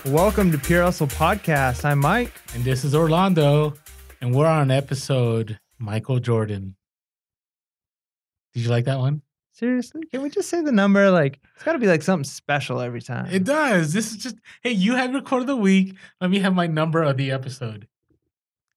Welcome to Pure Hustle Podcast. I'm Mike. And this is Orlando. And we're on episode Michael Jordan. Did you like that one? Seriously? Can we just say the number? Like, it's got to be like something special every time. It does. This is just, hey, you have your quote of the week. Let me have my number of the episode.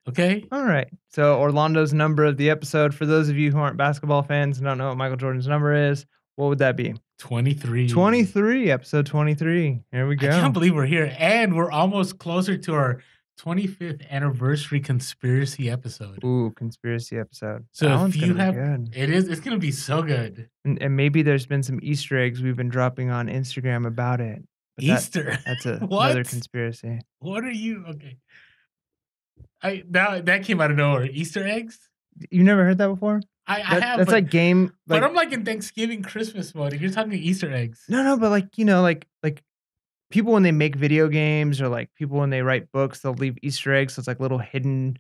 Okay? All right. So Orlando's number of the episode, for those of you who aren't basketball fans and don't know what Michael Jordan's number is, what would that be? 23. 23, episode 23. Here we go. I can't believe we're here. And we're almost closer to our 25th anniversary conspiracy episode. Ooh, conspiracy episode. So if you have, it's going to be so good. And maybe there's been some Easter eggs we've been dropping on Instagram about it. But Easter? That's another conspiracy. What are you? Okay. That came out of nowhere. Easter eggs? You never heard that before? I have. That's like game. But I'm like in Thanksgiving, Christmas mode. You're talking Easter eggs. No, but like, like people when they make video games or like people when they write books, they'll leave Easter eggs. So it's like little hidden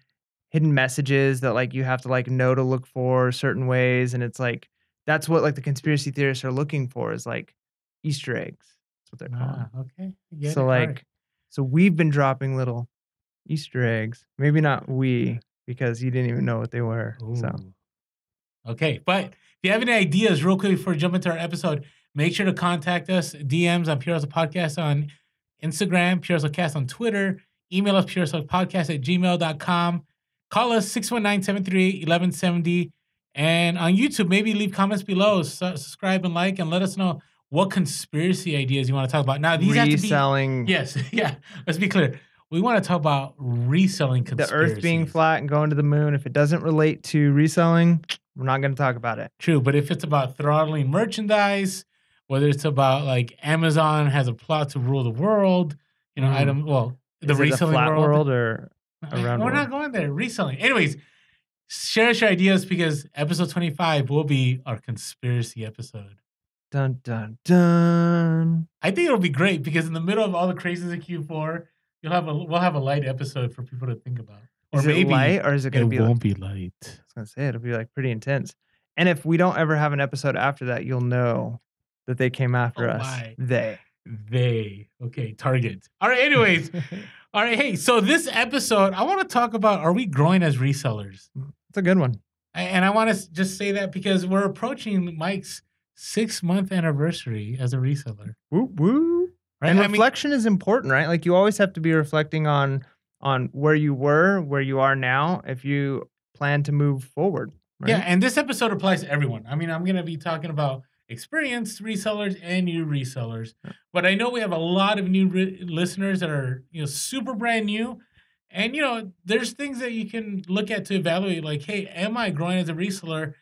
messages that like you have to like know to look for certain ways. And it's like, that's what like the conspiracy theorists are looking for is like Easter eggs. That's what they're called. Okay. So like, so we've been dropping little Easter eggs. Maybe not we, because you didn't even know what they were. Ooh. So. Okay, but if you have any ideas, real quick before we jump into our episode, make sure to contact us. DMs on Pure Hustle Podcast on Instagram, Pure Hustle Cast on Twitter. Email us, purehustlepodcast@gmail.com. Call us 619-738-1170. And on YouTube, maybe leave comments below. Subscribe and like, and let us know what conspiracy ideas you want to talk about. Now, these reselling. Have to be... Yes, yeah. Let's be clear. We want to talk about reselling conspiracies. The Earth being flat and going to the moon. If it doesn't relate to reselling, we're not going to talk about it. True, but if it's about throttling merchandise, whether it's about like Amazon has a plot to rule the world, the reselling flat world or around. We're not going there. Reselling. Anyways, share us your ideas because episode 25 will be our conspiracy episode. Dun dun dun. I think it'll be great because in the middle of all the craziness in Q4, we'll have a light episode for people to think about. Or is maybe it light or is it going to be? It won't be light. I was going to say it'll be like pretty intense. And if we don't ever have an episode after that, you'll know that they came after us. Why? They. Okay, Target. All right, anyways. All right, hey, so this episode, I want to talk about, are we growing as resellers? It's a good one. And I want to just say that because we're approaching Mike's 6-month anniversary as a reseller. Woo woo. Right? And reflection is important, right? Like you always have to be reflecting on where you were, where you are now, if you plan to move forward. Right? Yeah, and this episode applies to everyone. I mean, I'm going to be talking about experienced resellers and new resellers. Yeah. But I know we have a lot of new listeners that are, super brand new. And, there's things that you can look at to evaluate, like, hey, am I growing as a reseller?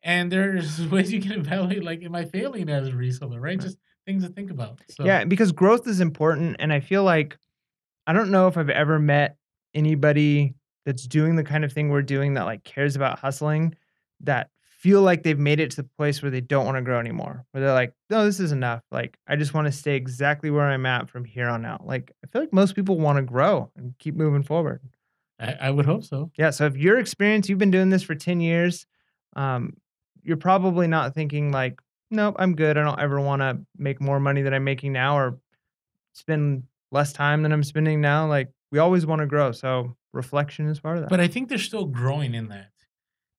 And there's ways you can evaluate, like, am I failing as a reseller, right? Just things to think about. So. Yeah, because growth is important. And I feel like, I don't know if I've ever met anybody that's doing the kind of thing we're doing that like cares about hustling, that feel like they've made it to the place where they don't want to grow anymore. Where they're like, no, this is enough. Like, I just want to stay exactly where I'm at from here on out. Like, I feel like most people want to grow and keep moving forward. I would hope so. Yeah. So if your experience, you've been doing this for 10 years, you're probably not thinking like, nope, I'm good. I don't ever want to make more money than I'm making now or spend less time than I'm spending now. Like we always want to grow. So reflection is part of that. But I think they're still growing in that.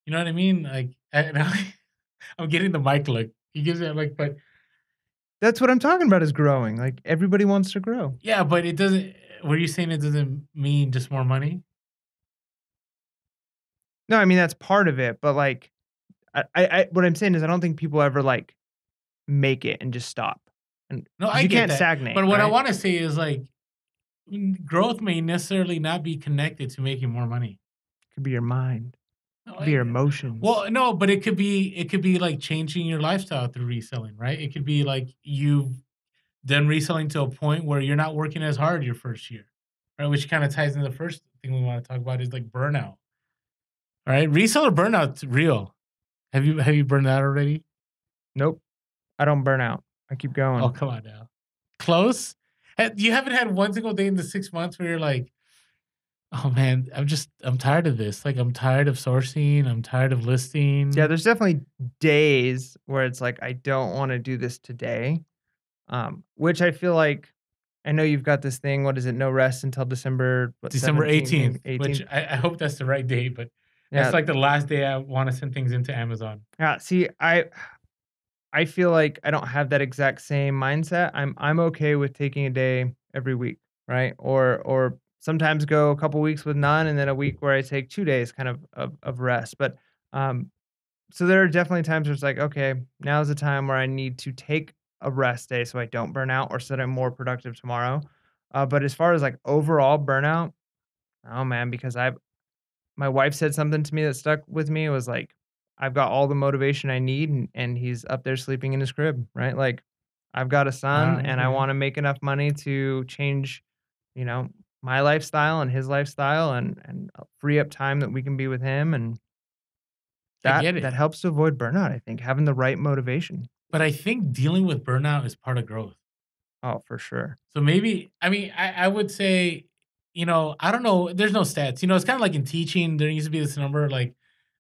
You know what I mean? Like I'm getting the mic look. He gives it like, but that's what I'm talking about is growing. Like everybody wants to grow. Yeah, but it doesn't, were you saying it doesn't mean just more money? No, I mean, that's part of it. But like, I what I'm saying is I don't think people ever like make it and just stop. And no, you can't stagnate. But what I want to say is like growth may necessarily not be connected to making more money. It could be your mind. It could be your emotions. Well, no, but it could be like changing your lifestyle through reselling, right? It could be like you've done reselling to a point where you're not working as hard your first year, right? Which kind of ties into the first thing we want to talk about is like burnout. All right, reseller burnout's real. Have you burned out already? Nope, I don't burn out. I keep going. Oh, come on now. Close? You haven't had one single day in the 6 months where you're like, oh man, I'm tired of this. Like I'm tired of sourcing. I'm tired of listing. Yeah, there's definitely days where it's like, I don't want to do this today. Which I feel like, I know you've got this thing. What is it? No rest until December what December 17th, 18th, which 18th. I hope that's the right date, but that's Yeah, like the last day I want to send things into Amazon. yeah. See, I feel like I don't have that exact same mindset. I'm okay with taking a day every week, right? Or sometimes go a couple weeks with none, and then a week where I take 2 days kind of rest. But um, so there are definitely times where it's like, okay, now's the time where I need to take a rest day so I don't burn out or so that I'm more productive tomorrow. But as far as like overall burnout, oh man, because I've my wife said something to me that stuck with me. It was like, I've got all the motivation I need and he's up there sleeping in his crib, right? Like I've got a son and I Okay. want to make enough money to change, you know, my lifestyle and his lifestyle and free up time that we can be with him and I that get that it. helps to avoid burnout, I think, having the right motivation. But I think dealing with burnout is part of growth. Oh, for sure. So maybe, I mean, I would say, I don't know. There's no stats. It's kind of like in teaching. There used to be this number, like,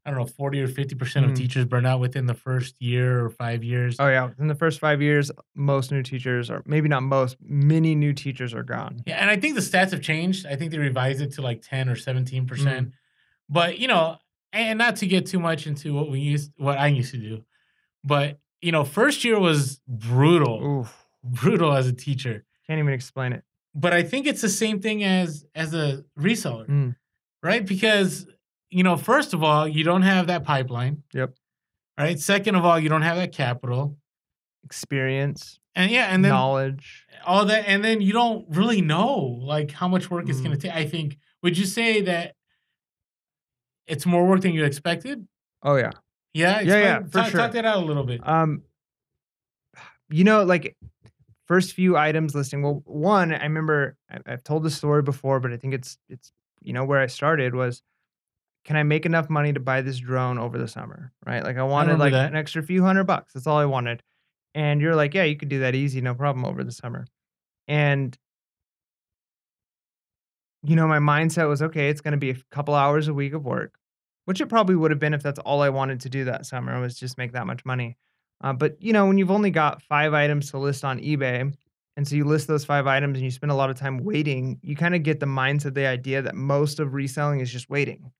I don't know, 40 or 50% of Mm. teachers burn out within the first year or 5 years. Oh yeah, in the first 5 years, most new teachers are maybe not most, many new teachers are gone. Yeah. And I think the stats have changed. I think they revised it to like 10 or 17%. Mm. But, and not to get too much into what I used to do, but, first year was brutal, Oof. brutal as a teacher. Can't even explain it. But I think it's the same thing as a reseller, Mm. right? Because, first of all, you don't have that pipeline, Yep. right? Second of all, you don't have that capital. Experience, And yeah, and then knowledge. all that, and then you don't really know like how much work it's Mm. gonna take. I think, would you say that it's more work than you expected? Oh, yeah. Yeah, Yeah, yeah, explain for talk sure. that out a little bit. Um, like, first few items listing well, one, I remember I've told this story before, but I think it's where I started was, "Can I make enough money to buy this drone over the summer?" Right? Like, I I wanted, remember like, an that. extra few $100. That's all I wanted. And you're like, "Yeah, you could do that easy, no problem over the summer." And my mindset was, okay, it's gonna be a couple hours a week of work, which it probably would have been if that's all I wanted to do that summer was just make that much money. But when you've only got 5 items to list on eBay, and so you list those 5 items and you spend a lot of time waiting, you kinda get the mindset, the idea that most of reselling is just waiting.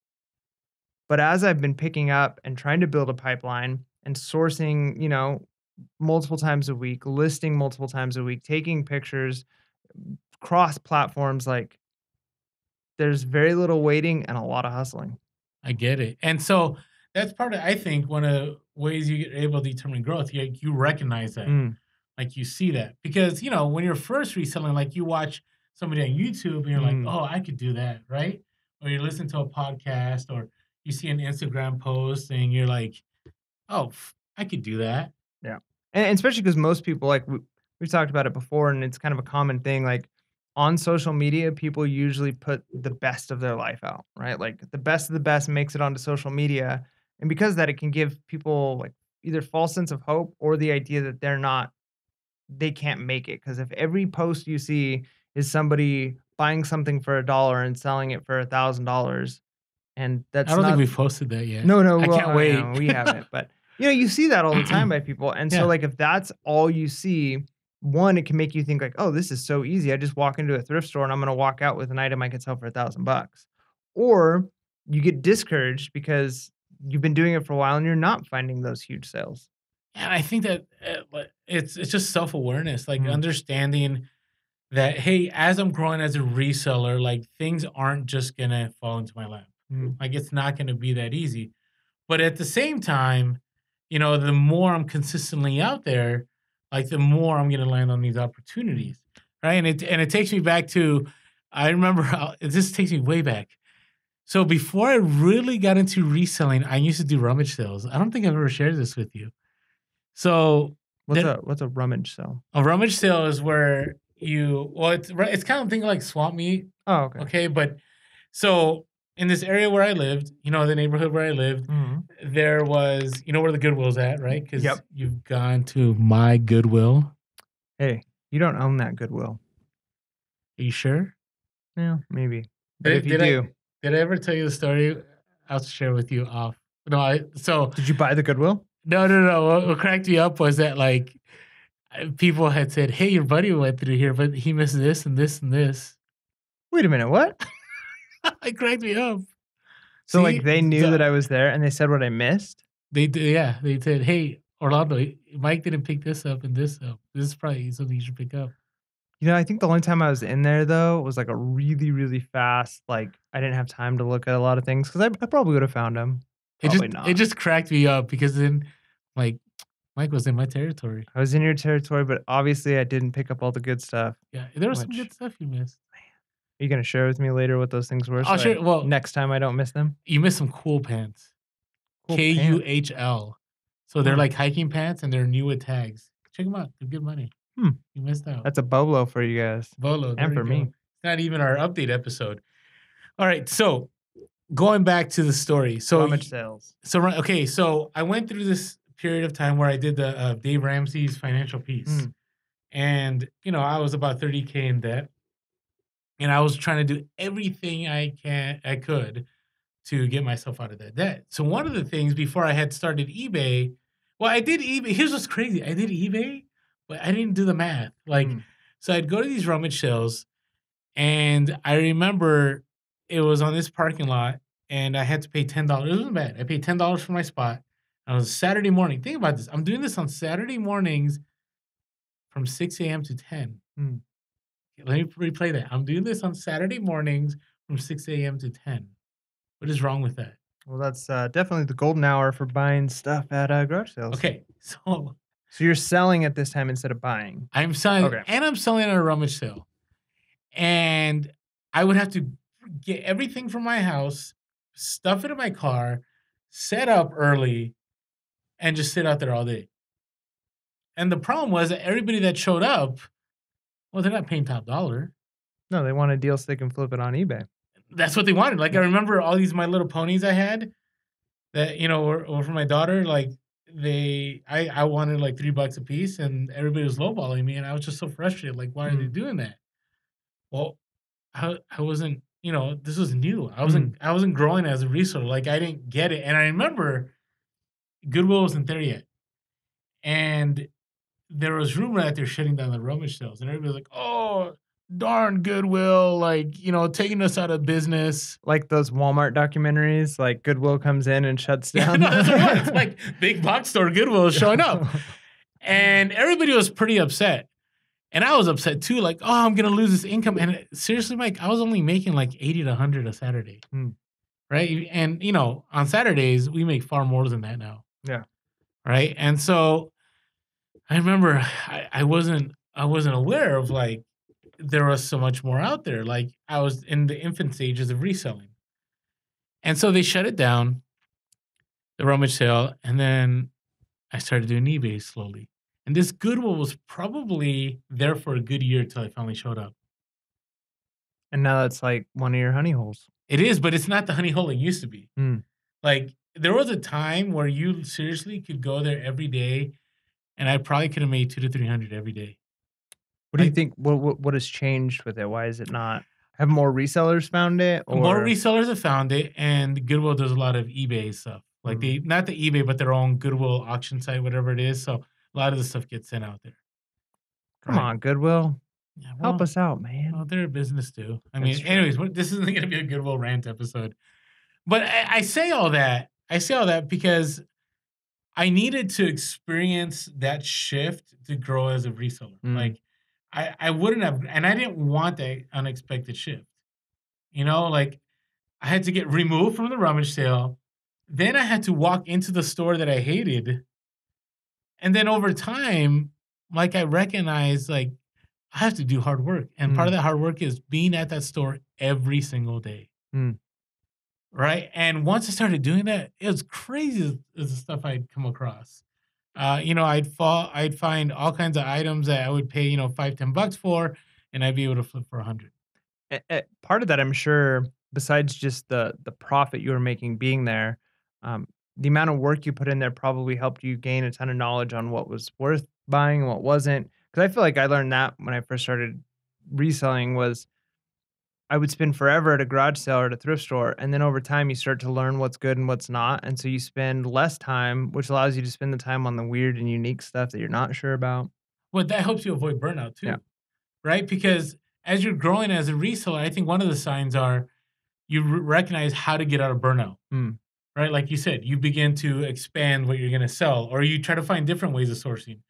But as I've been picking up and trying to build a pipeline and sourcing, multiple times a week, listing multiple times a week, taking pictures, cross platforms, like there's very little waiting and a lot of hustling. I get it. And so that's part of, I think, one of the ways you get able to determine growth. You recognize that, Mm, like you see that, because when you're first reselling, like you watch somebody on YouTube and you're like, mm, oh, I could do that, right? Or you listen to a podcast, or you see an Instagram post and you're like, oh, I could do that. yeah. And especially because most people, like, we've talked about it before, and it's kind of a common thing, like, on social media, people usually put the best of their life out, right? Like, the best of the best makes it onto social media, and because of that, it can give people, like, either false sense of hope or the idea that they can't make it. Because if every post you see is somebody buying something for $1 and selling it for $1,000, and I that's don't think not. we've posted that yet. No, no, I well, can't wait. we haven't, but, you see that all the time by people, and so, Yeah. like, if that's all you see, one, it can make you think like, "Oh, this is so easy. I just walk into a thrift store and I'm gonna walk out with an item I could sell for $1,000." Or you get discouraged because you've been doing it for a while and you're not finding those huge sales. And I think that like, it's just self awareness, like Mm, understanding that, hey, as I'm growing as a reseller, like things aren't just gonna fall into my lap. mm, Like it's not gonna be that easy. But at the same time, the more I'm consistently out there, like the more I'm gonna land on these mm. opportunities. Right. And it takes me back to, I remember this takes me way back. So before I really got into reselling, I used to do rummage sales. I don't think I've ever shared this with you. So What's there, a rummage sell? a rummage sale is where it's kind of thing like swap meet, Oh, okay. okay? But so in this area where I lived, the neighborhood where I lived, Mhm. there was, where the Goodwill's at, right? Because Yep. you've gone to my Goodwill. Hey, you don't own that Goodwill. Are you sure? Yeah, maybe. But if Did, you did I do, did I ever tell you the story? I'll share with you off. No, did you buy the Goodwill? no. What cracked me up was that like People had said, "Hey, your buddy went through here, but he missed this and this and this." Wait a minute, what? It cracked me up. So, like, See, they knew that I was there and they said what I missed? yeah, they said, "Hey, Orlando, Mike didn't pick this up and this up. This is probably something you should pick up." You know, I think the only time I was in there, though, was, like, a really, really fast, like, I didn't have time to look at a lot of things 'cause I probably would have found them. Probably It not. just cracked me up because then, like, Mike was in my territory. I was in your territory, but obviously I didn't pick up all the good stuff, Yeah, there was some which good stuff you missed. are you gonna share with me later what those things were Oh, so I sure. Well, next time I don't miss them? you missed some cool pants. Cool pants. KUHL. So they're Hmm. like hiking pants and they're new with tags. Check them out. They're good money. Hmm. You missed out. That's a bolo for you guys Bolo, there and we for go. me. It's not even our update episode. All right, so going back to the story. Rummage sales. Okay, so I went through this period of time where I did the Dave Ramsey's financial piece. Mm. And, I was about 30K in debt. And I was trying to do everything I could to get myself out of that debt. So one of the things before I had started eBay, well, I did eBay. Here's what's crazy. I did eBay, but I didn't do the math. Mm. So I'd go to these rummage sales, and I remember it was on this parking lot, and I had to pay $10. It wasn't bad. I paid $10 for my spot. And it was Saturday morning. Think about this. I'm doing this on Saturday mornings from 6 a.m. to 10. Mm. Let me replay that. I'm doing this on Saturday mornings from 6 a.m. to 10. What is wrong with that? Well, that's definitely the golden hour for buying stuff at garage sales. Okay, so you're selling at this time instead of buying. I'm selling, Okay. and I'm selling at a rummage sale. And I would have to get everything from my house, stuff it in my car, set up early, and just sit out there all day. And the problem was that everybody that showed up, well, they're not paying top dollar. No, they want a deal so they can flip it on eBay. That's what they wanted. Like, I remember all these My Little Ponies I had that, were for my daughter. Like, I wanted like $3 a piece, and everybody was lowballing me, and I was just so frustrated. Like, why are they doing that? Well, I wasn't, this was new. I wasn't growing as a reseller. Like, I didn't get it. And I remember Goodwill wasn't there yet. And there was rumor that they're shutting down the rummage sales. And everybody was like, oh, darn Goodwill, like, taking us out of business. Like those Walmart documentaries, like Goodwill comes in and shuts down. No, that's what it was. It's like big box store Goodwill is showing up. And everybody was pretty upset. And I was upset too, like, oh, I'm going to lose this income. And seriously, Mike, I was only making like 80 to 100 a Saturday. Right? And, on Saturdays, we make far more than that now. Yeah. Right? And so I remember I wasn't aware of, like, there was so much more out there. Like, I was in the infant stages of reselling. And so they shut it down, the rummage sale, and then I started doing eBay slowly. And this Goodwill was probably there for a good year till I finally showed up. And now that's like one of your honey holes. It is, but it's not the honey hole it used to be. Mm. Like, there was a time where you seriously could go there every day, and I probably could have made 200 to 300 every day. What do you think? What has changed with it? Why is it not? Have more resellers found it? Or? More resellers have found it, and Goodwill does a lot of eBay stuff. Like, not the eBay, but their own Goodwill auction site, whatever it is. So a lot of the stuff gets sent out there. Come on, Goodwill. Yeah, help us out, man. Well, they're a business too. I mean, anyways, this isn't going to be a Goodwill rant episode. But I say all that. I say all that because I needed to experience that shift to grow as a reseller. Like, I wouldn't have, and I didn't want that unexpected shift. Like, I had to get removed from the rummage sale. Then I had to walk into the store that I hated. And then over time, like, I recognized, like, I have to do hard work. And part of that hard work is being at that store every single day. Right? And once I started doing that, it was crazy the stuff I'd come across. I'd find all kinds of items that I would pay, $5-10 for, and I'd be able to flip for 100. Part of that, I'm sure, besides just the profit you were making being there, the amount of work you put in there probably helped you gain a ton of knowledge on what was worth buying and what wasn't. Because I feel like I learned that when I first started reselling was I would spend forever at a garage sale or at a thrift store, and then over time you start to learn what's good and what's not, and so you spend less time, which allows you to spend the time on the weird and unique stuff that you're not sure about. Well, that helps you avoid burnout Yeah. too, right? Because as you're growing as a reseller, I think one of the signs are you recognize how to get out of burnout, Mm. right? Like you said, you begin to expand what you're going to sell, or you try to find different ways of sourcing.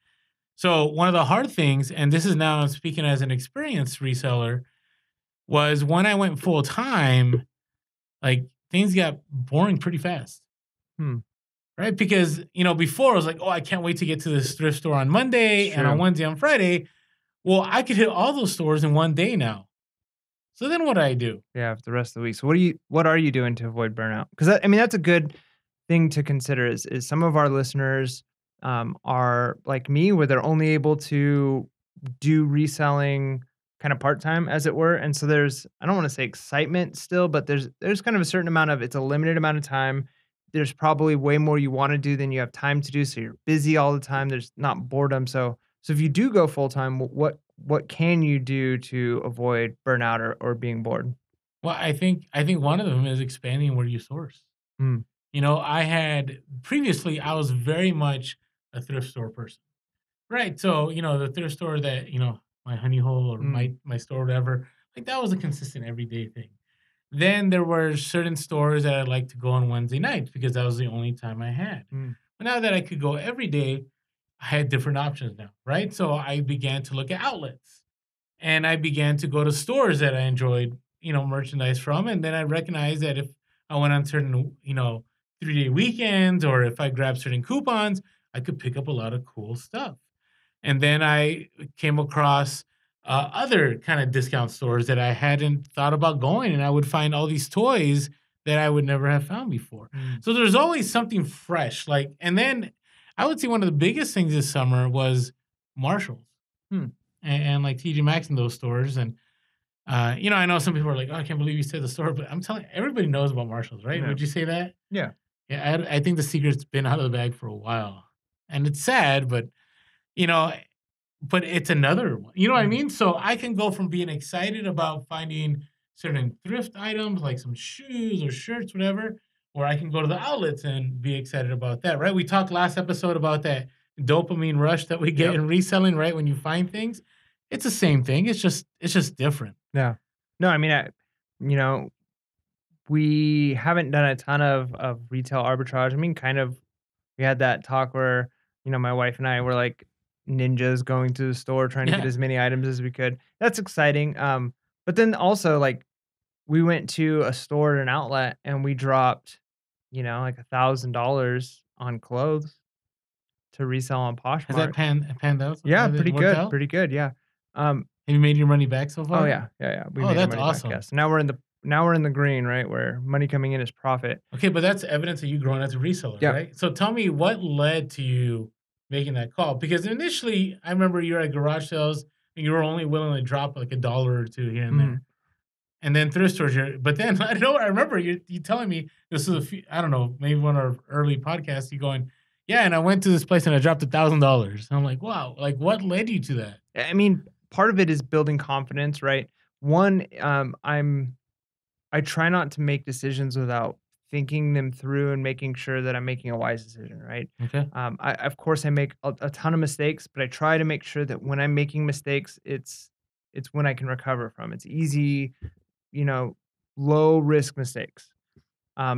So one of the hard things, and this is now I'm speaking as an experienced reseller, was when I went full time, like things got boring pretty fast. Hmm. Right? Because, before I was like, oh, I can't wait to get to this thrift store on It's Monday and on true. Wednesday, on Friday. Well, I could hit all those stores in one day now. So then what do I do? Yeah, for the rest of the week. So what are you doing to avoid burnout? Because I mean, that's a good thing to consider is some of our listeners are like me, where they're only able to do reselling kind of part time, as it were. And so there's, I don't want to say excitement still, but there's kind of a certain amount of, it's a limited amount of time. There's probably way more you want to do than you have time to do. So you're busy all the time. There's not boredom. So if you do go full time, what can you do to avoid burnout or being bored? Well, I think one of them is expanding where you source. Mm, I had previously I was very much a thrift store person. Right. So, the thrift store that, my honey hole or mm, my store, whatever, like that was a consistent everyday thing. Then there were certain stores that I'd like to go on Wednesday nights because that was the only time I had. mm, But now that I could go every day, I had different options now, right? So I began to look at outlets and I began to go to stores that I enjoyed, merchandise from. And then I recognized that if I went on certain, 3-day weekends or if I grabbed certain coupons, I could pick up a lot of cool stuff. And then I came across other kind of discount stores that I hadn't thought about going, and I would find all these toys that I would never have found before. mm, So there's always something fresh. Like, and then I would say one of the biggest things this summer was Marshalls hmm, and like TJ Maxx in those stores. And I know some people are like, "Oh, I can't believe you said the store," but I'm telling everybody knows about Marshalls, right? yeah, Would you say that? yeah, Yeah, I think the secret's been out of the bag for a while, and it's sad, you know, but it's another one. You know what I mm, mean? So I can go from being excited about finding certain thrift items like some shoes or shirts, whatever, or I can go to the outlets and be excited about that, right? We talked last episode about that dopamine rush that we get yep, in reselling, right? When you find things, it's the same thing. It's just different. yeah. No, I mean, you know, we haven't done a ton of retail arbitrage. I mean, kind of, we had that talk where, my wife and I were like ninjas going to the store trying to get Yeah. as many items as we could. That's exciting. But then also, like, we went to a store at an outlet and we dropped, like $1,000 on clothes to resell on Has that Poshmark. panned out? Yeah, Has it pretty worked good, out? pretty good, yeah. Um, Have you made your money back so oh far? yeah, yeah, yeah, we Oh, made our that's money back, awesome. yes. Now we're in the green, right, where money coming in is profit. Okay, but that's evidence of you growing as a reseller, Yeah. right? So tell me what led to you making that call? Because initially, I remember you were at garage sales and you were only willing to drop like a dollar or two here and Mhm. there. And then thrift stores, but then I remember you telling me this is I don't know, maybe one of our early podcasts, you going, yeah, and I went to this place and I dropped $1,000. I'm like, wow, like what led you to that? I mean, part of it is building confidence, right? One, I try not to make decisions without thinking them through and making sure that I'm making a wise decision, right? Okay. Of course, I make a ton of mistakes, but I try to make sure that when I'm making mistakes, it's when I can recover from. It's easy, you know, low risk mistakes.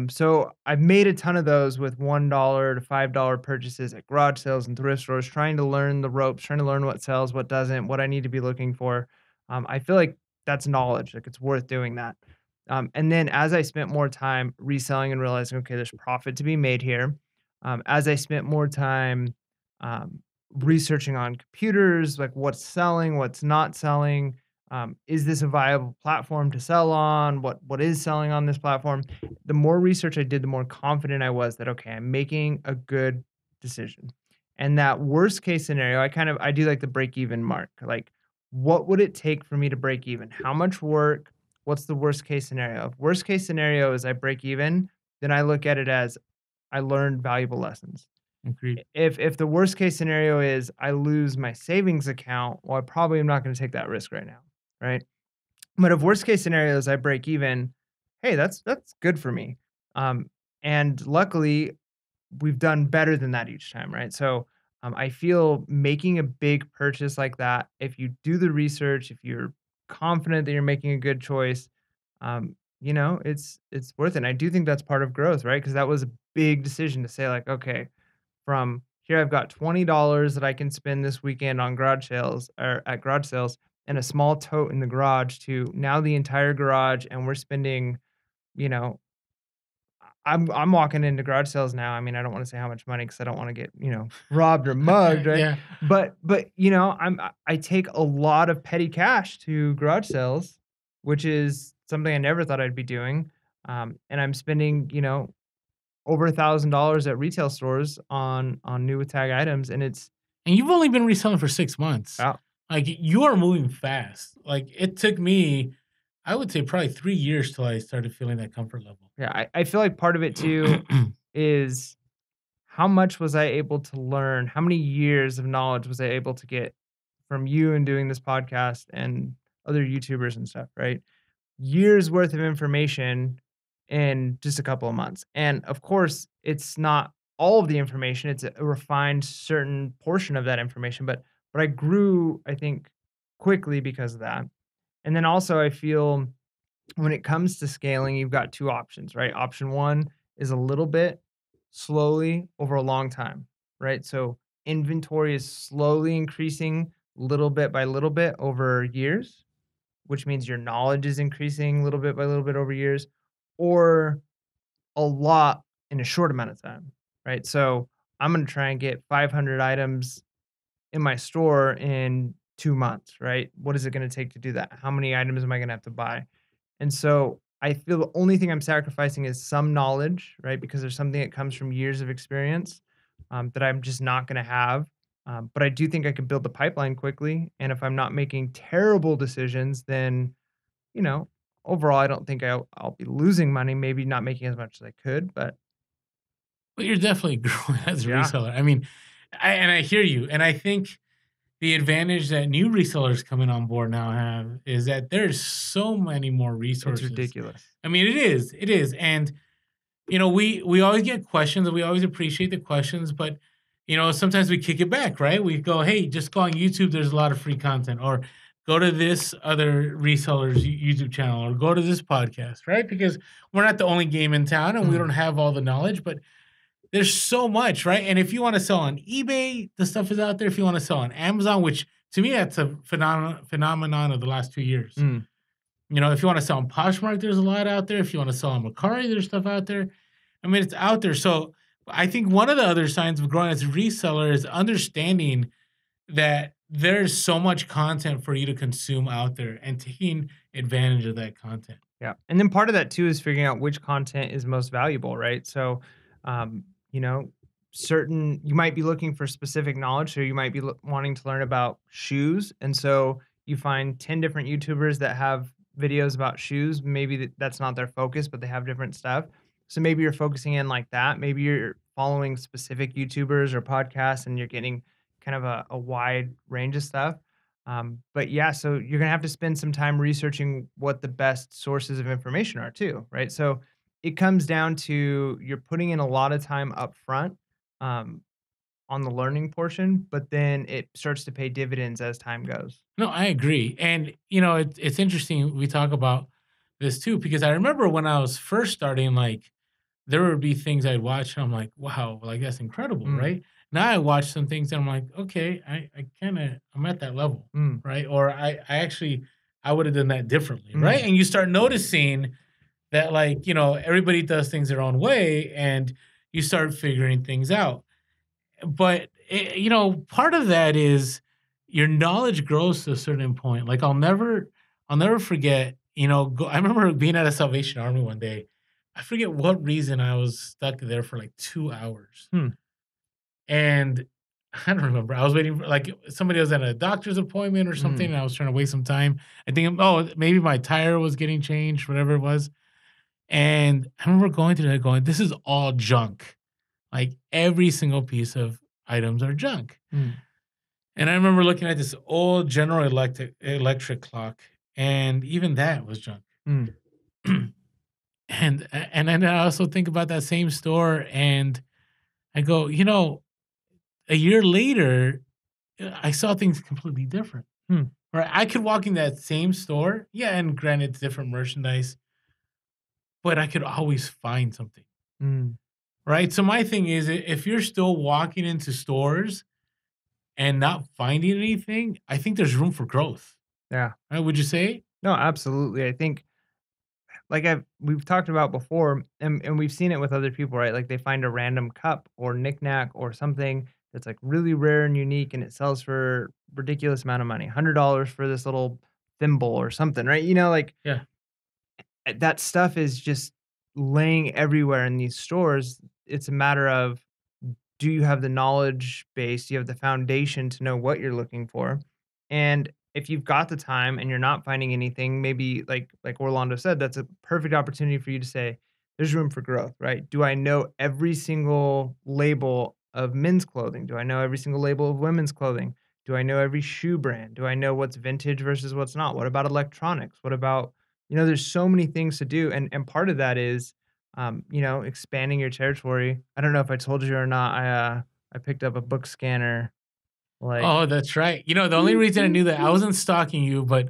So I've made a ton of those with $1 to $5 purchases at garage sales and thrift stores, trying to learn the ropes, trying to learn what sells, what doesn't, what I need to be looking for. I feel like that's knowledge, like it's worth doing that. And then as I spent more time reselling and realizing, okay, there's profit to be made here. As I spent more time um, researching on computers, like what's selling, what's not selling, is this a viable platform to sell on? What is selling on this platform? The more research I did, the more confident I was that, okay, I'm making a good decision. And that worst case scenario, I do like the break even mark. Like, what would it take for me to break even? How much work? What's the worst case scenario? If worst case scenario is I break even, then I look at it as I learned valuable lessons. Agreed. If the worst case scenario is I lose my savings account, well, I probably am not going to take that risk right now, right? But if worst case scenario is I break even, hey, that's good for me. Um, and luckily, we've done better than that each time, right? So I feel making a big purchase like that, if you do the research, if you're confident that you're making a good choice, it's worth it. And I do think that's part of growth, right? Because that was a big decision to say, like, okay, from here I've got $20 that I can spend this weekend on garage sales or at garage sales and a small tote in the garage to now the entire garage and we're spending, you know, I'm walking into garage sales now. I mean, I don't wanna say how much money because I don't wanna get, robbed or mugged, right? Yeah. I take a lot of petty cash to garage sales, which is something I never thought I'd be doing, and I'm spending, over $1,000 at retail stores on new with tag items, and it's And you've only been reselling for 6 months. wow. Like, you are moving fast. Like, it took me, I would say, probably 3 years till I started feeling that comfort level. Yeah, I feel like part of it too is how much was I able to learn? How many years of knowledge was I able to get from you and doing this podcast and other YouTubers and stuff, right? Years worth of information in just a couple of months. And of course, it's not all of the information, it's a refined certain portion of that information, but I grew, I think, quickly because of that. And then also I feel when it comes to scaling, you've got 2 options, right? Option 1 is a little bit slowly over a long time, right? So inventory is slowly increasing little bit by little bit over years, which means your knowledge is increasing little bit by little bit over years, or a lot in a short amount of time, right? So I'm gonna try and get 500 items in my store in 2 months, right? What is it gonna take to do that? How many items am I gonna have to buy? And so I feel the only thing I'm sacrificing is some knowledge, right? Because there's something that comes from years of experience that I'm just not going to have. But I do think I could build the pipeline quickly. And if I'm not making terrible decisions, then, you know, overall, I don't think I'll be losing money, maybe not making as much as I could. But But you're definitely growing as a yeah, reseller. I mean, I hear you, and I think the advantage that new resellers coming on board now have is that there's so many more it's resources. ridiculous. I mean, it is, and we always get questions, and we always appreciate the questions, but sometimes we kick it back, right? We go, hey, just go on YouTube. There's a lot of free content, or go to this other reseller's YouTube channel, or go to this podcast, right? Because we're not the only game in town, and we Mm, don't have all the knowledge, but there's so much, right? And if you want to sell on eBay, the stuff is out there. If you want to sell on Amazon, which to me that's a phenomenon of the last 2 years. mm. If you want to sell on Poshmark, there's a lot out there. If you want to sell on Mercari, there's stuff out there. I mean, it's out there. So I think one of the other signs of growing as a reseller is understanding that there's so much content for you to consume out there and taking advantage of that content. Yeah, and then part of that too is figuring out which content is most valuable, right? So, um, you know, certain you might be looking for specific knowledge, so you might be wanting to learn about shoes, and so you find 10 different YouTubers that have videos about shoes. Maybe that's not their focus, but they have different stuff. So maybe you're focusing in like that. Maybe you're following specific YouTubers or podcasts, and you're getting kind of a wide range of stuff. But yeah, so you're gonna have to spend some time researching what the best sources of information are too, right? So it comes down to you're putting in a lot of time up front um, on the learning portion, but then it starts to pay dividends as time goes. No, I agree. And, it's interesting we talk about this too, because I remember when I was first starting, like, there would be things I'd watch and I'm like, wow, like that's incredible, Mm, right? Now I watch some things and I'm like, okay, I'm at that level, mm, right? Or I actually, I would have done that differently, right? mm, And you start noticing that, like, everybody does things their own way and you start figuring things out. But part of that is your knowledge grows to a certain point. Like, I'll never forget. I remember being at a Salvation Army one day. I forget what reason I was stuck there for like 2 hours, hmm, and I don't remember. I was waiting for, like, somebody was at a doctor's appointment or something, mm, and I was trying to waste some time. I think, oh, maybe my tire was getting changed, whatever it was. And I remember going through that, going, "This is all junk. Like, every single piece of items are junk." mm, And I remember looking at this old General Electric clock, and even that was junk. mm, And then I also think about that same store, and I go, a year later, I saw things completely different. Hmm. Right? I could walk in that same store, yeah, and granted, it's different merchandise, but I could always find something. Mm. Right? So my thing is, if you're still walking into stores and not finding anything, I think there's room for growth. Yeah. Right? Would you say? No, absolutely. I think like we've talked about before, and we've seen it with other people, right? Like they find a random cup or knickknack or something that's like really rare and unique, and it sells for ridiculous amount of money, $100 for this little thimble or something, right? Like Yeah. that stuff is just laying everywhere in these stores. It's a matter of, do you have the knowledge base? Do you have the foundation to know what you're looking for? And if you've got the time and you're not finding anything, maybe like Orlando said, that's a perfect opportunity for you to say, there's room for growth, right? Do I know every single label of men's clothing? Do I know every single label of women's clothing? Do I know every shoe brand? Do I know what's vintage versus what's not? What about electronics? What about, there's so many things to do. And part of that is expanding your territory. I don't know if I told you or not. I picked up a book scanner. Like, Oh, that's right. The only reason I knew that I wasn't stalking you, but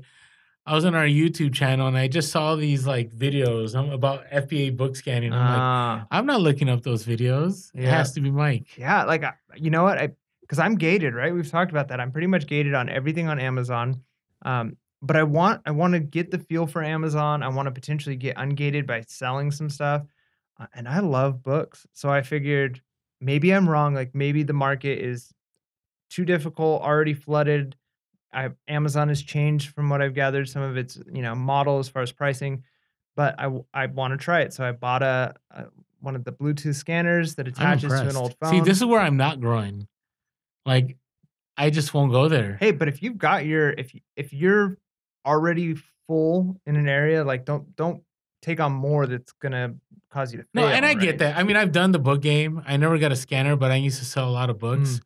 I was on our YouTube channel and I just saw these like videos about FBA book scanning. I'm like, ah, I'm not looking up those videos. It yeah, has to be Mike. yeah. Like, you know what? Because I'm gated, right? We've talked about that. I'm pretty much gated on everything on Amazon. But I want to get the feel for Amazon. I want to potentially get ungated by selling some stuff. And I love books, so I figured maybe I'm wrong. Like maybe the market is too difficult, already flooded. Amazon has changed from what I've gathered, some of its, model as far as pricing, but I wanna try it, so I bought one of the Bluetooth scanners that I'm attaches to an impressed. old See, this phone. is where I'm not growing. Like, I just won't go there. Hey, but if you've got if you're already full in an area, like, don't take on more that's gonna cause you to No, and fail, I get right? that. I mean, I've done the book game. I never got a scanner, but I used to sell a lot of books. Mm,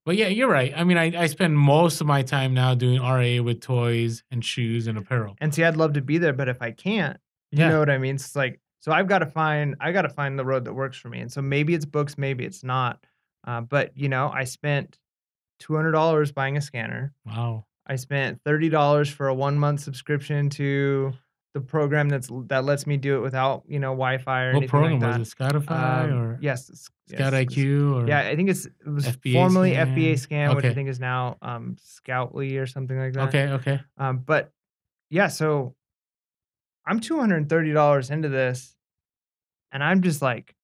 But yeah, you're right. I mean, I spend most of my time now doing RA with toys and shoes and apparel. and see, I'd love to be there, but if I can't, you Yeah. know what I mean? It's like, so I gotta find the road that works for me, and so maybe it's books, maybe it's not, but, I spent $200 buying a scanner. Wow. I spent $30 for a 1-month subscription to the program that lets me do it without, Wi-Fi or What anything like program was that. it? Spotify or Yes, Scout yes, IQ yeah, or I think it was FBA formerly FBA scan? Scan, which I Okay. think is now, Scoutly or something like that. Okay. Okay. But yeah, so I'm $230 into this, and I'm just like,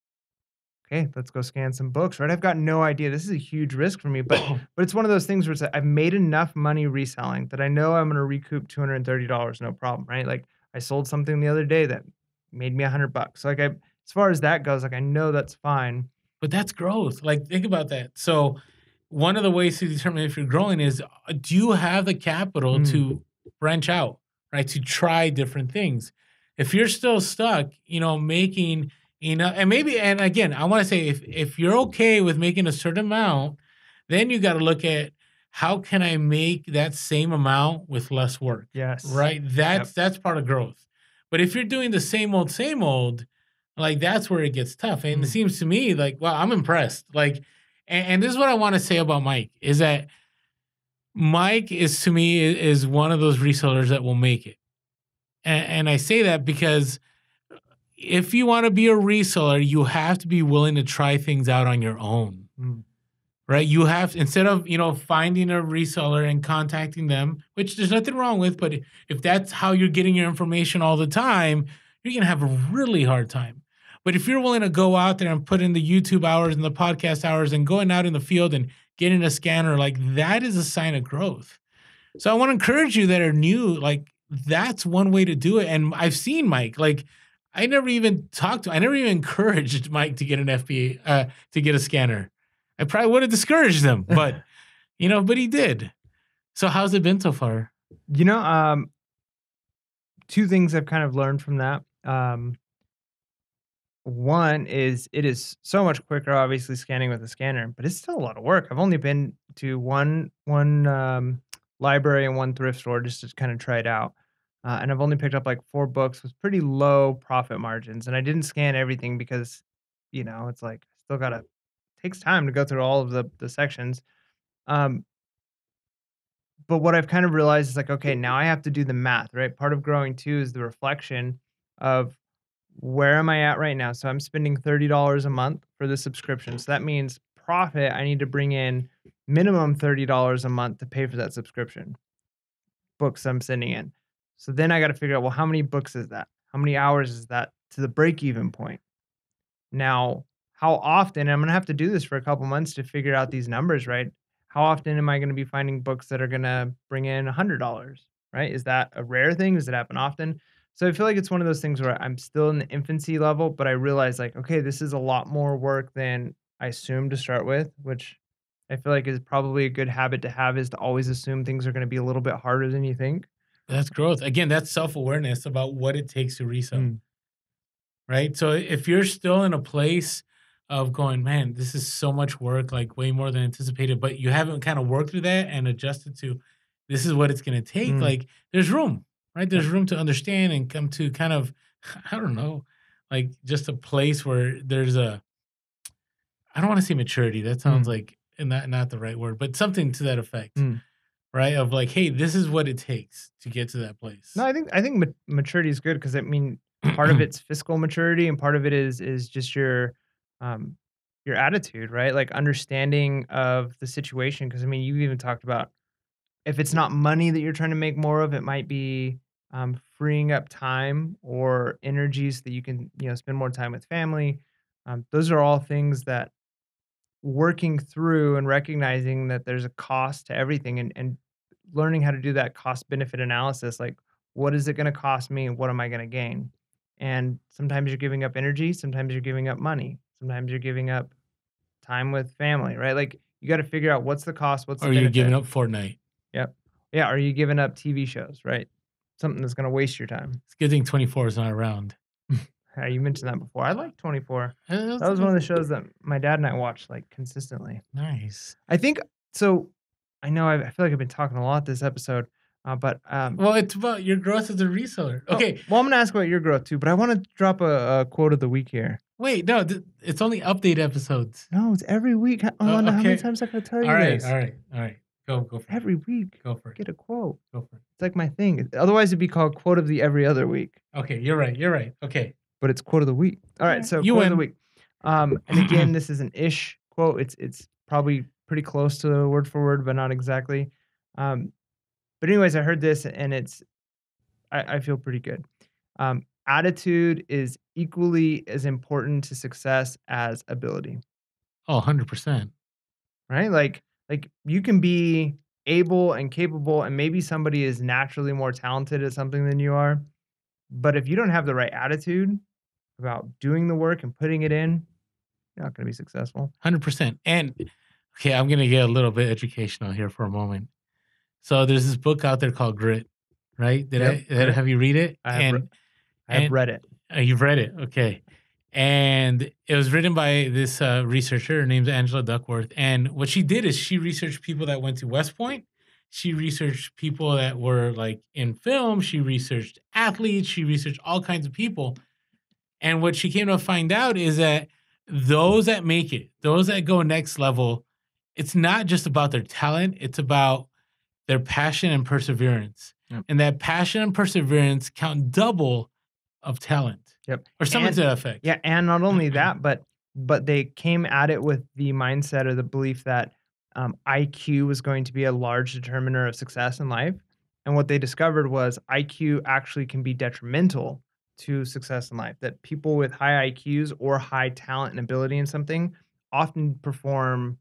"Okay, let's go scan some books," right? I've got no idea. This is a huge risk for me, but it's one of those things where it's like I've made enough money reselling that I know I'm gonna recoup $230, no problem, right? Like, I sold something the other day that made me $100. Like, as far as that goes, like, I know that's fine. But that's growth. Like, think about that. So, one of the ways to determine if you're growing is do you have the capital Mm, to branch out, right? To try different things. If you're still stuck, making and maybe, and again, I want to say if you're okay with making a certain amount, then you got to look at how can I make that same amount with less work, yes. right? Yep. That's part of growth. But if you're doing the same old, like, that's where it gets tough, and it Mm, seems to me like, wow, I'm impressed. Like, and this is what I wanna say about Mike, is that Mike is, to me, is one of those resellers that will make it, and I say that because if you wanna be a reseller, you have to be willing to try things out on your own. mm, Right? You have, instead of, finding a reseller and contacting them, which there's nothing wrong with, but if that's how you're getting your information all the time, you're gonna have a really hard time. But if you're willing to go out there and put in the YouTube hours and the podcast hours and going out in the field and getting a scanner, like, that is a sign of growth. So I want to encourage you that are new, like, that's one way to do it. And I've seen Mike, like, I never even encouraged Mike to get an FBA, to get a scanner. I probably would have discouraged him, but mm. but he did. So how's it been so far? You know, 2 things I've kind of learned from that. One is it is so much quicker, obviously, scanning with a scanner, but it's still a lot of work. I've only been to one library and one thrift store just to kinda try it out, and I've only picked up, like, 4 books with pretty low profit margins, and I didn't scan everything because, it's like, I still gotta takes time to go through all of the sections. Um, but what I've kind of realized is like, okay, now I have to do the math, right? Part of growing too is the reflection of where am I at right now? So I'm spending $30 a month for the subscription. So that means profit, I need to bring in minimum $30 a month to pay for that subscription, books I'm sending in. So then I got to figure out, well, how many books is that? How many hours is that to the break even point? Now, how often, and I'm gonna have to do this for a couple months to figure out these numbers, right? How often am I gonna be finding books that are gonna bring in $100, right? Is that a rare thing? Does it happen often? So I feel like it's one of those things where I'm still in the infancy level, but I realize like, okay, this is a lot more work than I assumed to start with, which I feel like is probably a good habit to have, is to always assume things are gonna be a little bit harder than you think. That's growth. Again, that's self-awareness about what it takes to resell, Mm, right? So if you're still in a place of going, man, this is so much work, like way more than anticipated, but you haven't kind of worked through that and adjusted to this is what it's going to take, mm, like there's room, right? yep, There's room to understand and come to kind of, I don't know, like just a place where there's a, I don't want to say maturity. That sounds mm, like not the right word, but something to that effect, mm. right? Of like, hey, this is what it takes to get to that No, place. I think maturity is good because I mean, part of it's fiscal maturity and part of it is just um, your attitude, right? Like, understanding of the situation. Because I mean, you even talked about if it's not money that you're trying to make more of, it might be, freeing up time or energies that you can, spend more time with family. Those are all things that working through and recognizing that there's a cost to everything and learning how to do that cost benefit analysis, like what is it going to cost me and what am I going to gain? And sometimes you're giving up energy, sometimes you're giving up money, sometimes you're giving up time with family, right? Like you got to figure out what's the cost, what's the Or you're giving benefit. up Fortnite. Yep. Yeah, are you giving up TV shows, right? Something that's going to waste your time. It's a good thing 24 is not around. You mentioned that before. I Uh, like 24. That It's was one of the shows that my dad and I watched like consistently. nice. I think so. I know I feel like I've been talking a lot this episode, but Well, it's about your growth as a reseller. oh, Okay, well, I'm gonna ask about your growth too. But I want to drop a quote of the week here. wait, no, it's only update episodes. No, it's every week. Orlando, how many Okay. times I gotta tell All you right, this? all right, all right. Go for it. Every week, Go for it. get a quote. Go for it. It's like my thing. Otherwise, it'd be called quote of the every other week. Okay, you're right. You're right. Okay. But it's quote of the week. All All right, right, so you quote of the win. week. And again, this is an ish quote. It's probably pretty close to word for word, but not exactly. Um, but anyways, I heard this and I feel pretty good. Attitude is equally as important to success as ability, Oh, 100%. right? Like you can be able and capable, and maybe somebody is naturally more talented at something than you are. But if you don't have the right attitude about doing the work and putting it in, you're not going to be successful. 100%. And okay, I'm going to get a little bit educational here for a moment. So there's this book out there called Grit, right? Yep, grit. Have you read it? I have re- I have And read it. you've read it. Okay. And it was written by this researcher named Angela Duckworth. And what she did is she researched people that went to West Point. She researched people that were like in film. She researched athletes. She researched all kinds of people. And what she came to find out is that those that make it, those that go next level, it's not just about their talent, it's about their passion and perseverance. Yep. And that passion and perseverance count double of talent Yep. or something And to that effect. yeah, and not only that, but they came at it with the mindset or the belief that IQ was going to be a large determiner of success in life. And what they discovered was IQ actually can be detrimental to success in life. That people with high IQs or high talent and ability in something often perform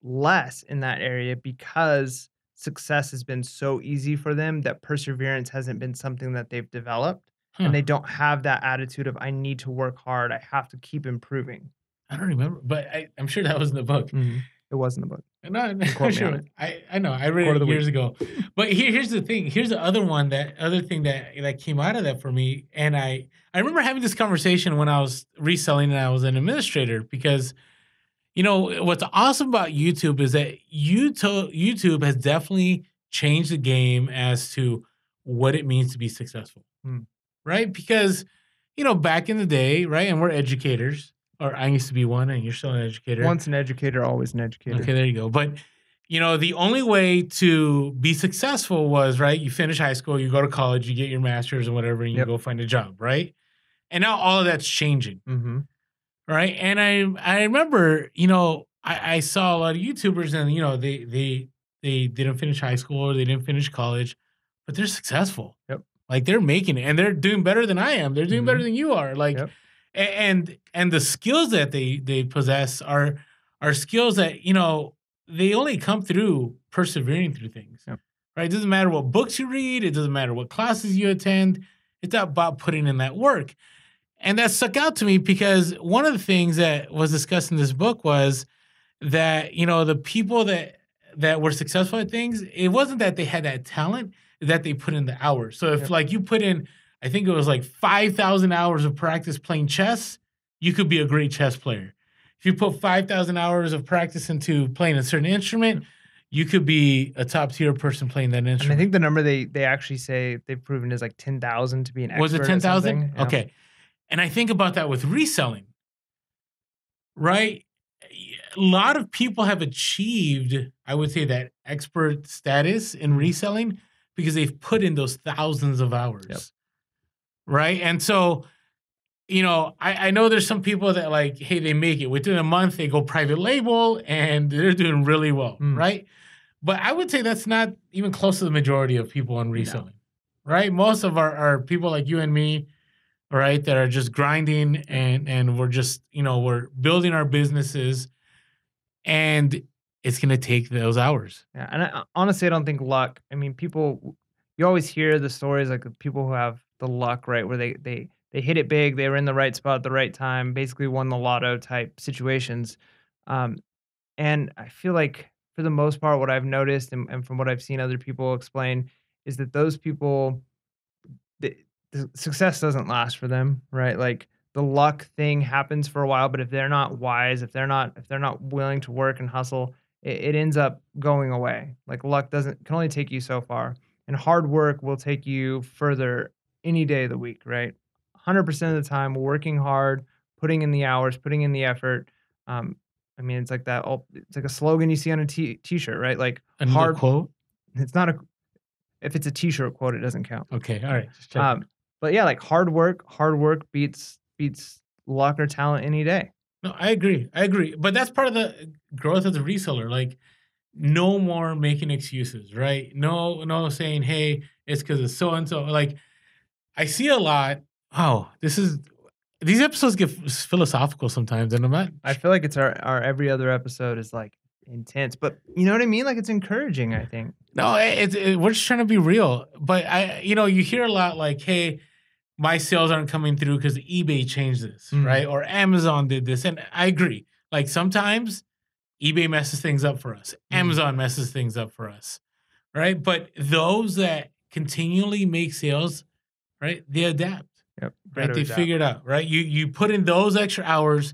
less in that area because success has been so easy for them that perseverance hasn't been something that they've developed, and Huh. they don't have that attitude of, "I need to work hard, I have to keep improving." I don't remember, but I'm sure that was in the book. Mhm. It was in the book. No, You quote me on sure. it. I know. I read Quote of it the week. years ago. But here's the thing. Here's the other one that other thing that came out of that for me. And I remember having this conversation when I was reselling and I was an administrator because you know what's awesome about YouTube is that YouTube has definitely changed the game as to what it means to be successful. Mm, Right? Because, you know, back in the day, right, and we're educators, or I used to be one, and you're still an educator. Once an educator, always an educator. Okay, there you go. But the only way to be successful was, right, you finish high school, you go to college, you get your master's or whatever, and you Yep. go find a job, right? And now all of that's changing, Mm-hmm. right? And I remember, I saw a lot of YouTubers, and they didn't finish high school or they didn't finish college, but they're successful. Yep. Like they're making it, and they're doing better than I am. They're doing better than you are. Like, Yep. and the skills that they possess are skills that they only come through persevering through things. Yep. Right? It doesn't matter what books you read. It doesn't matter what classes you attend. It's about putting in that work. And that stuck out to me because one of the things that was discussed in this book was that, the people that were successful at things, it wasn't that they had that talent, that they put in the hours. So if like you put in, I think it was like 5,000 hours of practice playing chess, you could be a great chess player. If you put 5,000 hours of practice into playing a certain instrument, you could be a top tier person playing that instrument. And I think the number they actually say they've proven is like 10,000 to be an expert. Was it 10,000? Yeah. Okay. And I think about that with reselling, right? A lot of people have achieved, I would say, that expert status in reselling because they've put in those thousands of hours, right? And so, I know there's some people that like, hey, they make it. Within a month, they go private label and they're doing really well, right? But I would say that's not even close to the majority of people in reselling, right? Most of our people like you and me, right, that are just grinding and we're just, we're building our businesses, and it's going to take those hours. Yeah. And honestly, I don't think luck. I mean, you always hear the stories like the people who have the luck, right, where they hit it big, they were in the right spot at the right time, basically won the lotto type situations. And I feel like for the most part, what I've noticed and from what I've seen other people explain is that those people, the success doesn't last for them, right? Like the luck thing happens for a while, but if they're not wise, if they're not willing to work and hustle, it ends up going away. Like luck can only take you so far, and hard work will take you further any day of the week, right? 100% of the time, working hard, putting in the hours, putting in the effort. I mean, it's like that. It's like a slogan you see on a t-shirt, right? Like Another quote. It's not if it's a t-shirt quote, it doesn't count. Okay, all right. Just check. But yeah, like hard work beats luck or talent any day. No, I agree. But that's part of the growth as a reseller. Like, no more making excuses, right? No saying, hey, it's because of so and so. Like, I see a lot. Oh, these episodes get philosophical sometimes, and I feel like it's our every other episode is like intense, but you know what I mean? Like it's encouraging, I think. No, we're just trying to be real. But you hear a lot like, hey, my sales aren't coming through because eBay changed this, right? Or Amazon did this. And I agree. Like sometimes eBay messes things up for us. Amazon messes things up for us, right? But those that continually make sales, right, they adapt. Yep. Right? They figure it out, right? You put in those extra hours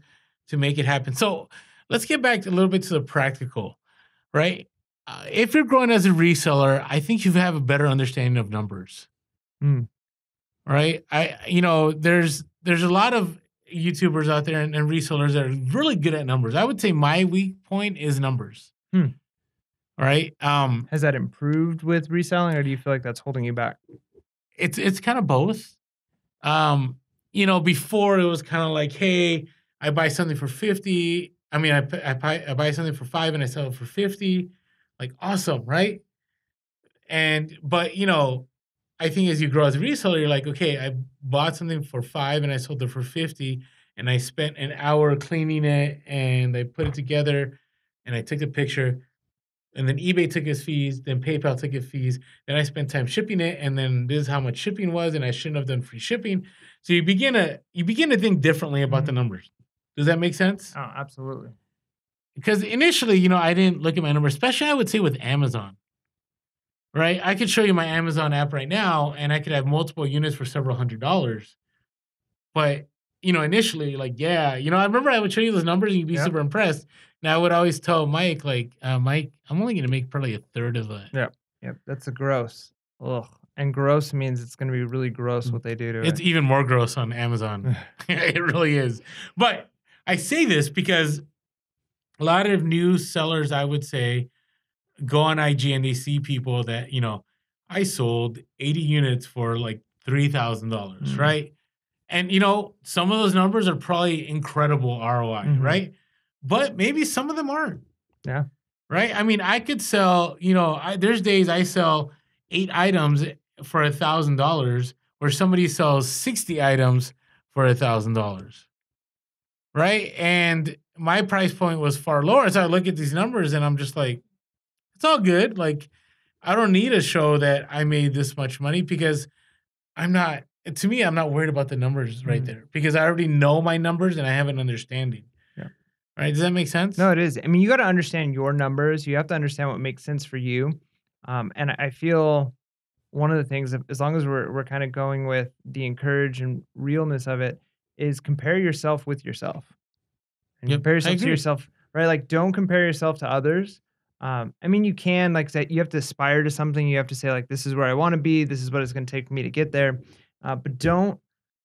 to make it happen. So let's get back a little bit to the practical, right? If you're growing as a reseller, I think you have a better understanding of numbers. Right? There's a lot of YouTubers out there and resellers that are really good at numbers. I would say my weak point is numbers. All right. Has that improved with reselling, or do you feel like that's holding you back? It's kind of both. Before it was kind of like, hey, I buy something for 50. I mean, I buy something for 5 and I sell it for 50. Like, awesome, right? But I think as you grow as a reseller, you're like, okay, I bought something for 5 and I sold it for 50, and I spent an hour cleaning it and I put it together and I took a picture, and then eBay took its fees, then PayPal took its fees, then I spent time shipping it, and then this is how much shipping was, and I shouldn't have done free shipping. So you begin to think differently about the numbers. Does that make sense? Oh, absolutely. Because initially, I didn't look at my numbers, especially I would say with Amazon. Right? I could show you my Amazon app right now, and I could have multiple units for several $100s. But, initially, like, I remember I would show you those numbers and you'd be super impressed. Now, I would always tell Mike, like, Mike, I'm only going to make probably a third of that. Yep. That's a gross. Ugh. And gross means it's going to be really gross what they do to it. It's even more gross on Amazon. It really is. But I say this because a lot of new sellers, I would say, go on IG and they see people that, I sold 80 units for like $3,000, Mm. right? And, some of those numbers are probably incredible ROI, Mhm. right? But maybe some of them aren't, Yeah. right? I mean, I could sell, there's days I sell 8 items for $1,000 where somebody sells 60 items for $1,000, right? And my price point was far lower. So I look at these numbers and I'm just like, it's all good. Like, I don't need to show that I made this much money because to me, I'm not worried about the numbers right Mm. there because I already know my numbers and I have an understanding. Yeah. Right? Does that make sense? No, it is. I mean, you gotta understand your numbers. You have to understand what makes sense for you. And I feel one of the things, as long as we're kind of going with the encourage and realness of it, is compare yourself with yourself. And Yep. compare I yourself to agree. yourself, right? Like, don't compare yourself to others. I mean, you can, like, say, you have to aspire to something. You have to say, like, this is where I want to be. This is what it's going to take for me to get there. But don't,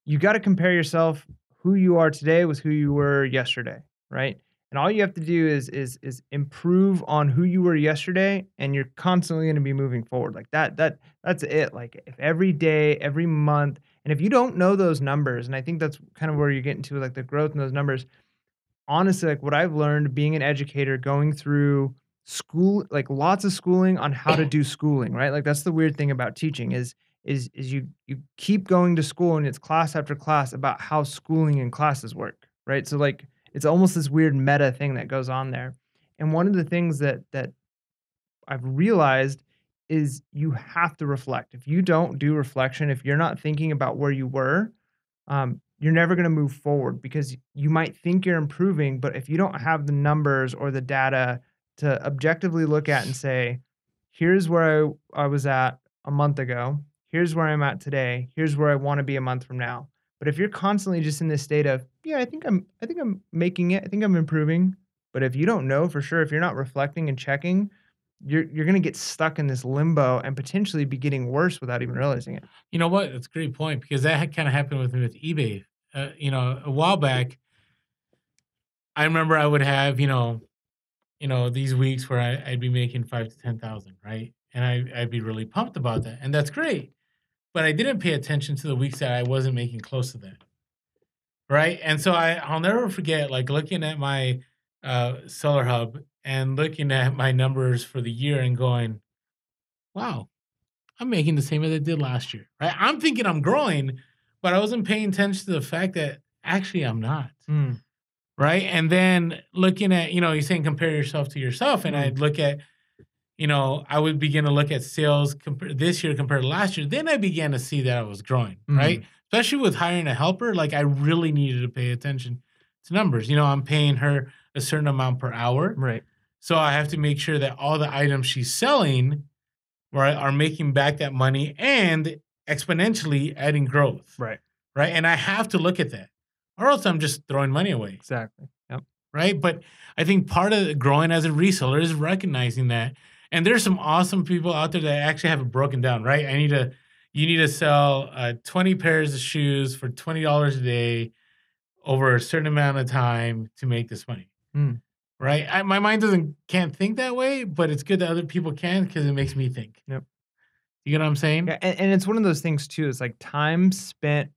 you got to compare yourself who you are today with who you were yesterday, right? And all you have to do is improve on who you were yesterday, and you're constantly going to be moving forward. Like that's it. Like if every day, every month, and if you don't know those numbers, and I think that's kind of where you're getting to, like the growth in those numbers. Honestly, like, what I've learned being an educator, going through school, like, lots of schooling on how to do schooling, right? Like, that's the weird thing about teaching is you keep going to school, and it's class after class about how schooling and classes work, right? So, like, it's almost this weird meta thing that goes on there. And one of the things that I've realized is you have to reflect. If you don't do reflection, if you're not thinking about where you were, you're never going to move forward because you might think you're improving, but if you don't have the numbers or the data to objectively look at and say, here's where I was at a month ago, here's where I'm at today, here's where I want to be a month from now. But if you're constantly just in this state of, yeah, I think I'm making it, I think I'm improving, but if you don't know for sure, if you're not reflecting and checking, you're going to get stuck in this limbo and potentially be getting worse without even realizing it. You know what? That's a great point because that kind of happened with me with eBay. A while back, I remember I would have, these weeks where I'd be making 5 to 10,000, right? And I'd be really pumped about that. And that's great. But I didn't pay attention to the weeks that I wasn't making close to that. Right. And so I'll never forget like looking at my seller hub and looking at my numbers for the year and going, wow, I'm making the same as I did last year. Right. I'm thinking I'm growing, but I wasn't paying attention to the fact that actually I'm not. Mm, Right. And then looking at, you're saying compare yourself to yourself. And mm, I'd look at, I would begin to look at sales this year compared to last year. Then I began to see that I was growing, right? mm. Especially with hiring a helper, like I really needed to pay attention to numbers. I'm paying her a certain amount per hour. Right, So I have to make sure that all the items she's selling, right, are making back that money and exponentially adding growth, right, right? And I have to look at that, or else I'm just throwing money away, exactly. Yep. right? But I think part of growing as a reseller is recognizing that. And there's some awesome people out there that actually have it broken down, right? You need to sell 20 pairs of shoes for $20 a day over a certain amount of time to make this money, Mm, right? My mind can't think that way, but it's good that other people can because it makes me think. yep. You get what I'm saying? Yeah, and it's one of those things too, it's like time spent,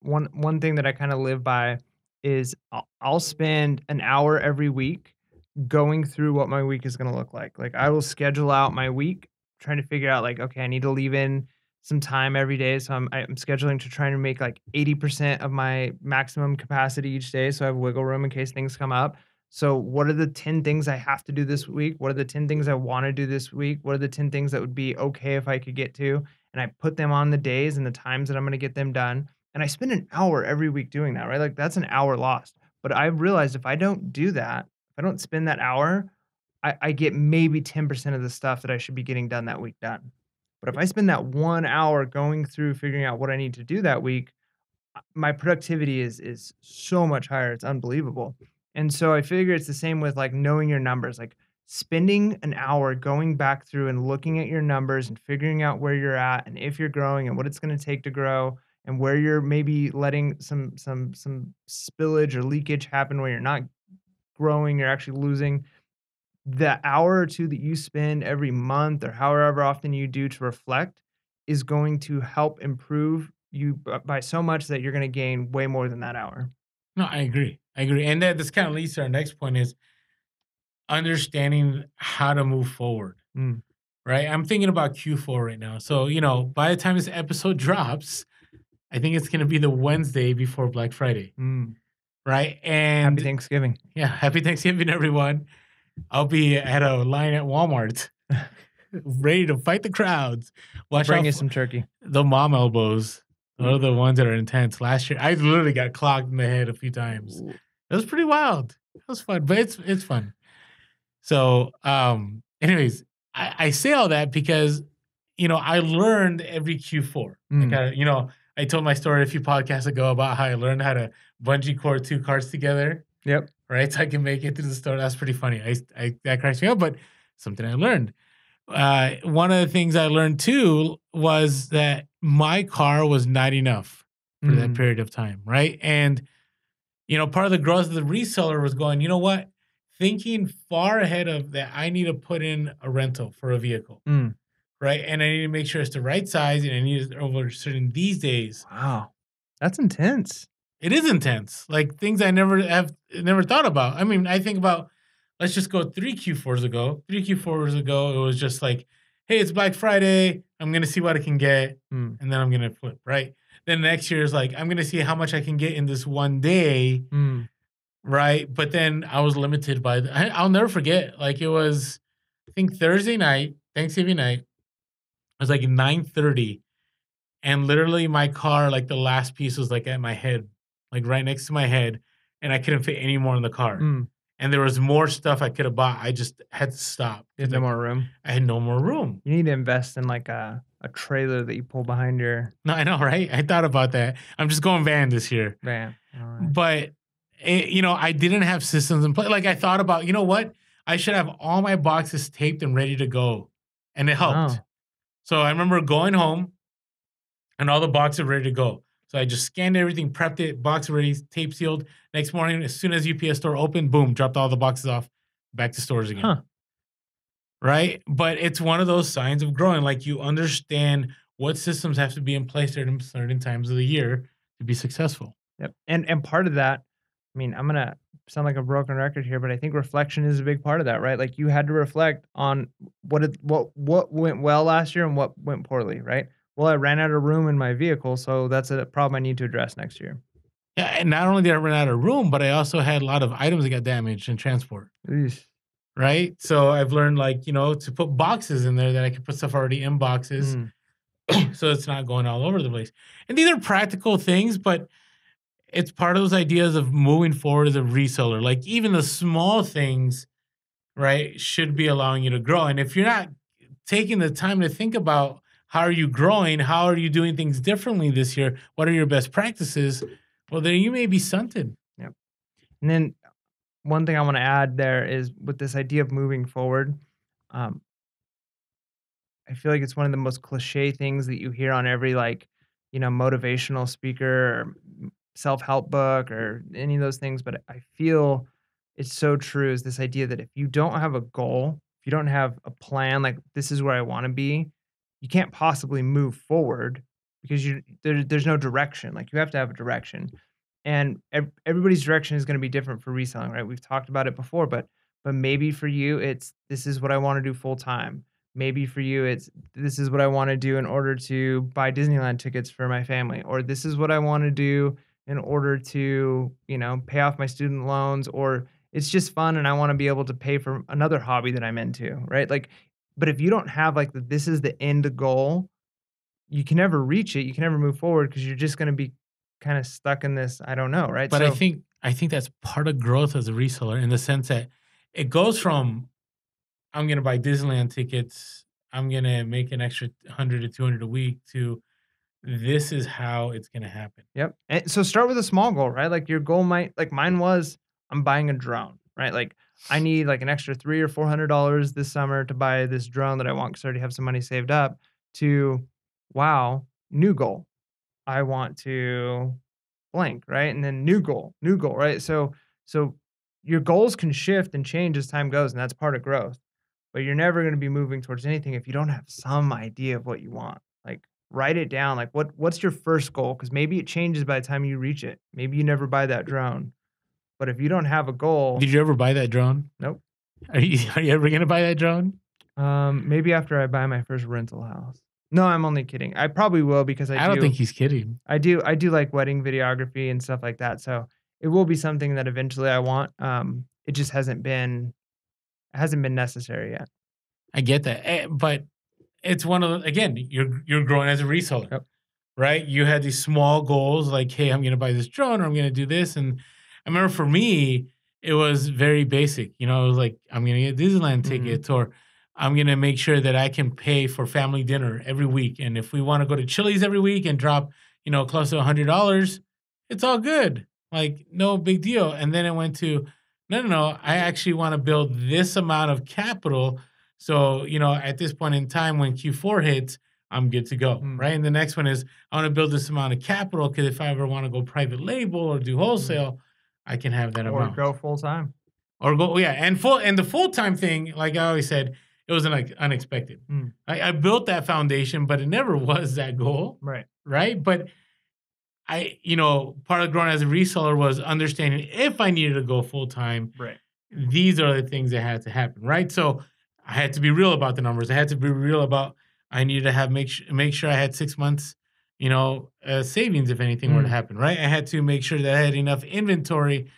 one thing that I kinda live by is I'll spend an hour every week going through what my week is gonna look like. Like, I will schedule out my week, trying to figure out, like, okay, I need to leave in some time every day, so I'm scheduling to try to make, like, 80% of my maximum capacity each day, so I have wiggle room in case things come up. So, what are the 10 things I have to do this week? What are the 10 things I wanna do this week? What are the 10 things that would be okay if I could get to? And I put them on the days and the times that I'm gonna get them done, and I spend an hour every week doing that, right? Like, that's an hour lost. But I've realized if I don't do that, if I don't spend that hour, I get maybe 10% of the stuff that I should be getting done that week done. But if I spend that 1 hour going through figuring out what I need to do that week, my productivity is so much higher, it's unbelievable. And so I figure it's the same with, like, knowing your numbers, like, spending an hour going back through and looking at your numbers and figuring out where you're at and if you're growing and what it's gonna take to grow and where you're maybe letting some spillage or leakage happen where you're not growing, you're actually losing. The hour or 2 that you spend every month or however often you do to reflect is going to help improve you by so much that you're gonna gain way more than that hour. No, I agree. I agree. And that this kind of leads to our next point is understanding how to move forward. Mm, Right. I'm thinking about Q4 right now. So, by the time this episode drops, I think it's gonna be the Wednesday before Black Friday. mm. Right. Happy And Thanksgiving. yeah, happy Thanksgiving, everyone. I'll be at a line at Walmart, ready to fight the crowds. I'll Watch bring out you for some turkey. the mom elbows. Those are Ooh, the ones that are intense. Last year, I literally got clogged in the head a few times. ooh. It was pretty wild. It was fun, but it's fun. So, anyways, I say all that because I learned every Q4. Mm, I told my story a few podcasts ago about how I learned how to bungee cord two carts together, yep. right? So I can make it through the store. That's pretty funny. I that cracks me up, but something I learned. One of the things I learned too was that my car was not enough for that Mm, period of time, right? And part of the growth of the reseller was going, you know what? Thinking far ahead of that, I need to put in a rental for a vehicle, mm. right? And I need to make sure it's the right size, and I need it over certain these days. Wow. That's intense. It is intense, like things I never thought about. I mean, I think about, let's just go three Q4s ago. Three Q4s ago, it was just like, hey, it's Black Friday. I'm gonna see what I can get, Mm, and then I'm gonna flip, right? Then next year is like, I'm gonna see how much I can get in this one day. mm, Right, but then I was limited by I'll never forget, like, it was, I think Thursday night, Thanksgiving night, it was, like, 9:30, and literally my car, like, the last piece was, like, at my head, like, right next to my head, and I couldn't fit any more in the car, mm. and there was more stuff I coulda bought, I just had to stop You have because no more room. I had no more room. You need to invest in like a trailer that you pull behind your No, I know, right? I thought about that. I'm just going van this year. van. All right. But, I didn't have systems in place. Like, I thought about, you know what? I should have all my boxes taped and ready to go, and it helped. Oh. So I remember going home, and all the boxes were ready to go. So I just scanned everything, prepped it, box ready, tape sealed. Next morning, as soon as UPS store opened, boom, dropped all the boxes off, back to stores again. Huh. Right? But it's one of those signs of growing. Like, you understand what systems have to be in place at certain times of the year to be successful. Yep. And part of that, I mean, I'm gonna sound like a broken record here, but I think reflection is a big part of that, right? Like you had to reflect on what went well last year and what went poorly, right? Well, I ran out of room in my vehicle, so that's a problem I need to address next year. Yeah, and not only did I run out of room, but I also had a lot of items that got damaged in transport, Eesh. right? So I've learned, like, to put boxes in there that I can put stuff already in boxes Mm, so it's not going all over the place. And these are practical things, but it's part of those ideas of moving forward as a reseller. Like, even the small things, right, should be allowing you to grow. And if you're not taking the time to think about how are you growing, how are you doing things differently this year, what are your best practices, well, then you may be stunted. yep. And then one thing I want to add there is with this idea of moving forward. Um, I feel like it's one of the most cliche things that you hear on every motivational speaker or self-help book or any of those things, but I feel it's so true is this idea that if you don't have a goal, if you don't have a plan, like this is where I want to be, you can't possibly move forward because there's no direction. Like you have to have a direction. And everybody's direction is going to be different for reselling, right? We've talked about it before, but maybe for you it's this is what I want to do full time. Maybe for you, it's this is what I want to do in order to buy Disneyland tickets for my family, or this is what I want to do in order to, pay off my student loans, or it's just fun and I want to be able to pay for another hobby that I'm into, right? Like, but if you don't have like this is the end goal, you can never reach it. You can never move forward because you're just going to be kind of stuck in this, I don't know, right? But I So, think I think that's part of growth as a reseller, in the sense that it goes from, I'm gonna buy Disneyland tickets, I'm gonna make an extra 100 to 200 a week, to this is how it's gonna happen. yep. And so start with a small goal, right? Like your goal might like mine was I'm buying a drone, right? Like I need like an extra $300 or $400 this summer to buy this drone that I want because I already have some money saved up to wow, new goal. I want to blank, right? And then new goal, right? So your goals can shift and change as time goes, and that's part of growth. But you're never going to be moving towards anything if you don't have some idea of what you want. Like write it down. Like what's your first goal? Because maybe it changes by the time you reach it. Maybe you never buy that drone. But if you don't have a goal, Did you ever buy that drone? nope. Are you ever gonna buy that drone? Maybe after I buy my first rental house. No, I'm only kidding. I probably will because I don't think he's kidding. I do like wedding videography and stuff like that, so it will be something that eventually I want. It just hasn't been necessary yet. I get that, but it's one of the, again, you're growing as a reseller, Yep. right? You had these small goals like, hey, I'm gonna buy this drone or I'm gonna do this, and I remember for me, it was very basic. You know, it was like I'm gonna get Disneyland Mhm. tickets, or I'm gonna make sure that I can pay for family dinner every week, and if we want to go to Chili's every week and drop, close to $100, it's all good, like no big deal. And then it went to, no, no, no, I actually want to build this amount of capital. So, at this point in time, when Q4 hits, I'm good to go, Mm, right? And the next one is I want to build this amount of capital because if I ever want to go private label or do mm. wholesale, I can have that Or amount. go full time. Or go, yeah, and the full time thing, like I always said, it was like unexpected. Mm, I built that foundation, but it never was that goal, right, right? But part of growing as a reseller was understanding if I needed to go full time, right. these are the things that had to happen, right? So I had to be real about the numbers. I had to be real about I needed to have make sure I had 6 months, savings if anything were to Mm, happen, right? I had to make sure that I had enough inventory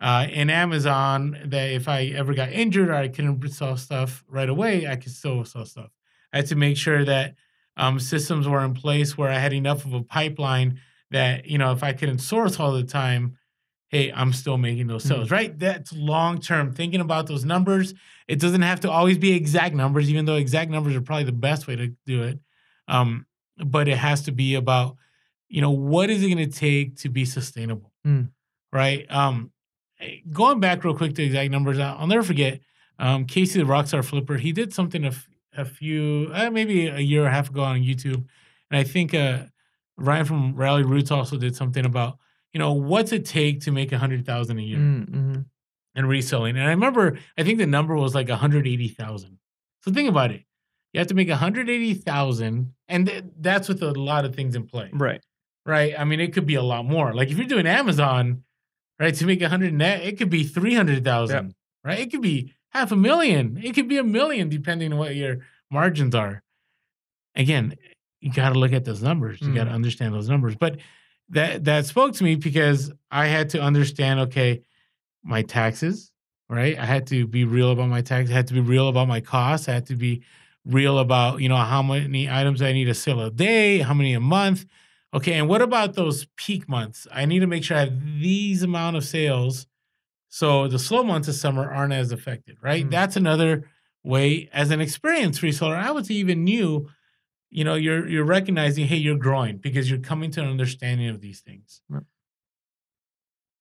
in Amazon that if I ever got injured or I couldn't sell stuff right away, I could still sell stuff. I had to make sure that systems were in place where I had enough of a pipeline that if I couldn't source all the time, hey, I'm still making those mm, sales, right? That's long term thinking about those numbers. It doesn't have to always be exact numbers, even though exact numbers are probably the best way to do it. Um, but it has to be about, what is it going to take to be sustainable, mm, right? Going back real quick to exact numbers, I'll never forget Casey the Rockstar Flipper. He did something a few, maybe a year and a half ago on YouTube. And I think Ryan from Rally Roots also did something about, what's it take to make 100,000 a year mm, mhm. and reselling. And I remember, I think the number was like 180,000. So think about it. You have to make 180,000, and that's with a lot of things in play, Right. right? I mean, it could be a lot more. Like if you're doing Amazon, right, to make 100 net, it could be Yep. 300,000, right? It could be 500,000. It could be 1,000,000, depending on what your margins are. Again, you got to look at those numbers. You got to Mm, understand those numbers. But that spoke to me because I had to understand, okay, my taxes, right? I had to be real about my taxes. I had to be real about my costs. I had to be real about, how many items I need to sell a day, how many a month. Okay, and what about those peak months? I need to make sure I have these amount of sales so the slow months of summer aren't as affected, right? mm, That's another way as an experienced reseller, I would say even new, you're recognizing, hey, you're growing because you're coming to an understanding of these things. yep.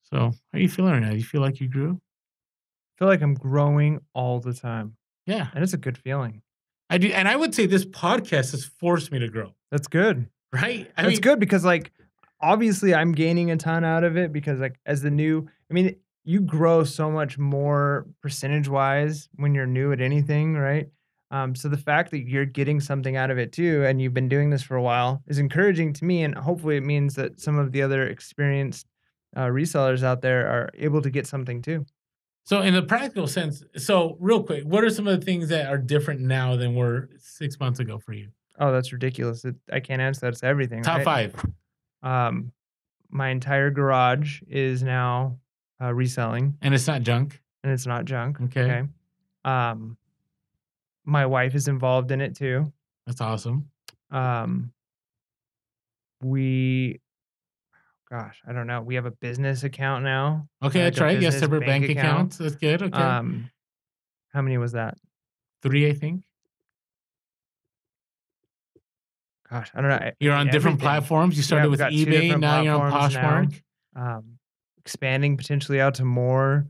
So how are you feeling right now? You feel like you grew? Feel like I'm growing all the time, Yeah. and it's a good feeling. I do, and I would say this podcast has forced me to grow, That's good. right? I That's mean, good because, like, obviously, I'm gaining a ton out of it because, like, as the new I mean, you grow so much more percentage-wise when you're new at anything, right? So the fact that you're getting something out of it too, and you've been doing this for a while is encouraging to me, and hopefully it means that some of the other experienced, resellers out there are able to get something too. so in the practical sense, so real quick, what are some of the things that are different now than were 6 months ago for you? Oh, that's ridiculous. I can't answer that. It's everything, Top right? five. Um, my entire garage is now, reselling, And it's not junk. and it's not junk, Okay. okay? Um, my wife is involved in it too. That's awesome. Um, we gosh, I don't know. We have a business account now, Okay, like that's a right. You have business separate bank bank account. accounts. That's good. Okay. Um, how many was that? Three, I think. Gosh, I don't know. I You're mean, on different everything. platforms. You Yeah, started we with got 2 eBay. different Now you're on platforms now. Poshmark. Um, expanding potentially out to more,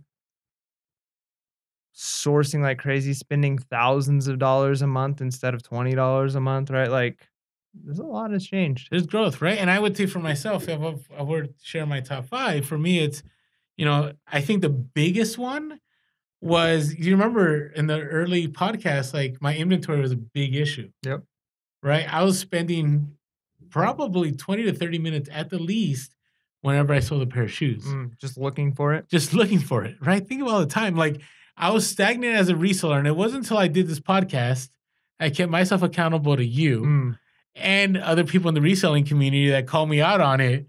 sourcing like crazy, spending thousands of dollars a month instead of $20 a month, right? Like, There's a lot has changed. There's growth, right? And I would say for myself, if I were to share my top 5, for me, it's, I think the biggest one was, you remember in the early podcast, like my inventory was a big issue. Yep. Right? I was spending probably 20 to 30 minutes at the least whenever I sold a pair of shoes. Just looking for it. Just looking for it, right? Think about all the time. Like, I was stagnant as a reseller, and it wasn't until I did this podcast, I kept myself accountable to you and other people in the reselling community that called me out on it,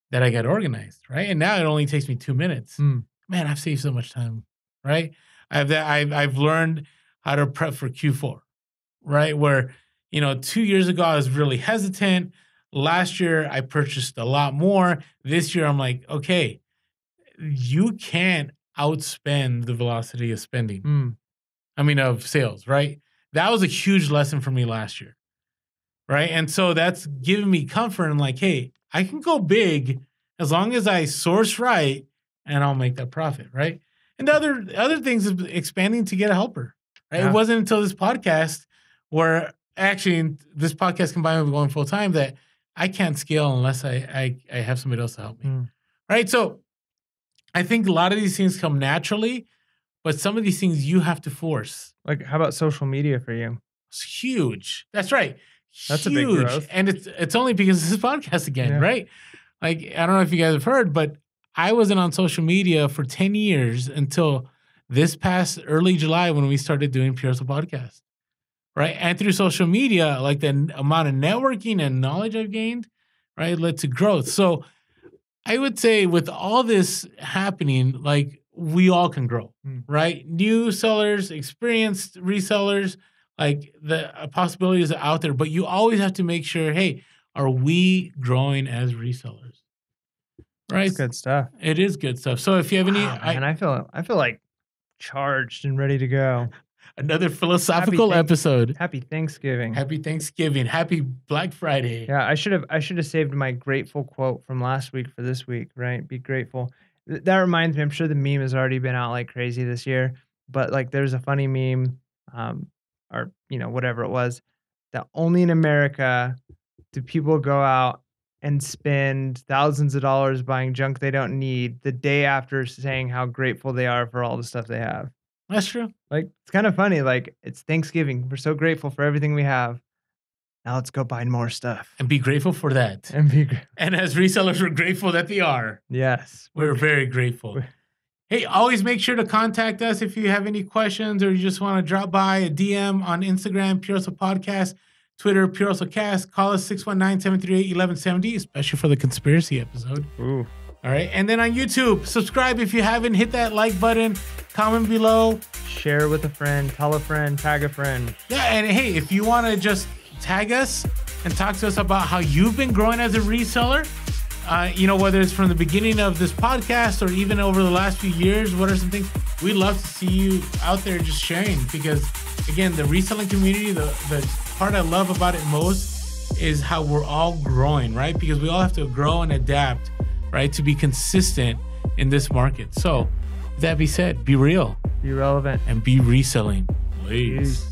that I got organized, right? And now it only takes me 2 minutes. Man, I've saved so much time, right? I've learned how to prep for Q4, right? Where, 2 years ago, I was really hesitant. Last year, I purchased a lot more. This year, I'm like, okay, you can't outspend the velocity of spending. Of sales, right? That was a huge lesson for me last year, right? And so that's given me comfort. I'm like, hey, I can go big as long as I source right, and I'll make that profit, right? And the other things is expanding to get a helper, right? Yeah. It wasn't until this podcast, where actually this podcast combined with going full time, that I can't scale unless I have somebody else to help me, right? So I think a lot of these things come naturally, but some of these things you have to force. Like, how about social media for you? It's huge. That's right. That's huge. A big growth. And it's only because of this podcast again, right? Like, I don't know if you guys have heard, but I wasn't on social media for 10 years until this past early July, when we started doing Pure Hustle Podcast, right? And through social media, like, the amount of networking and knowledge I've gained, right, led to growth. So I would say with all this happening, like, we all can grow, right? New sellers, experienced resellers, like, the possibilities are out there, but you always have to make sure, hey, are we growing as resellers? Right? That's good stuff. It is good stuff. So if you have any, and I feel like charged and ready to go. Another philosophical episode. Happy Thanksgiving. Happy Thanksgiving. Happy Black Friday. Yeah, I should have saved my grateful quote from last week for this week, right? Be grateful. That reminds me, I'm sure the meme has already been out like crazy this year, but like, there's a funny meme, or whatever it was, that only in America do people go out and spend thousands of dollars buying junk they don't need the day after saying how grateful they are for all the stuff they have. That's true. Like, it's kind of funny. Like, it's Thanksgiving. We're so grateful for everything we have. Now let's go buy more stuff. And be grateful for that. And as resellers, we're grateful that they are. Yes. We're very grateful. Hey, always make sure to contact us if you have any questions, or you just want to drop by a DM on Instagram, Pure Hustle Podcast, Twitter, Pure Hustle Cast. Call us 619-738-1170, especially for the conspiracy episode. Ooh. All right. And then on YouTube, subscribe if you haven't. Hit that like button. Comment below. Share with a friend. Tell a friend. Tag a friend. Yeah. And hey, if you want to just tag us and talk to us about how you've been growing as a reseller, whether it's from the beginning of this podcast or even over the last few years, what are some things we'd love to see you out there just sharing? Because again, the reselling community, the part I love about it most is how we're all growing, right? Because we all have to grow and adapt, right, to be consistent in this market. So, with that being said, be real, be relevant, and be reselling. Please.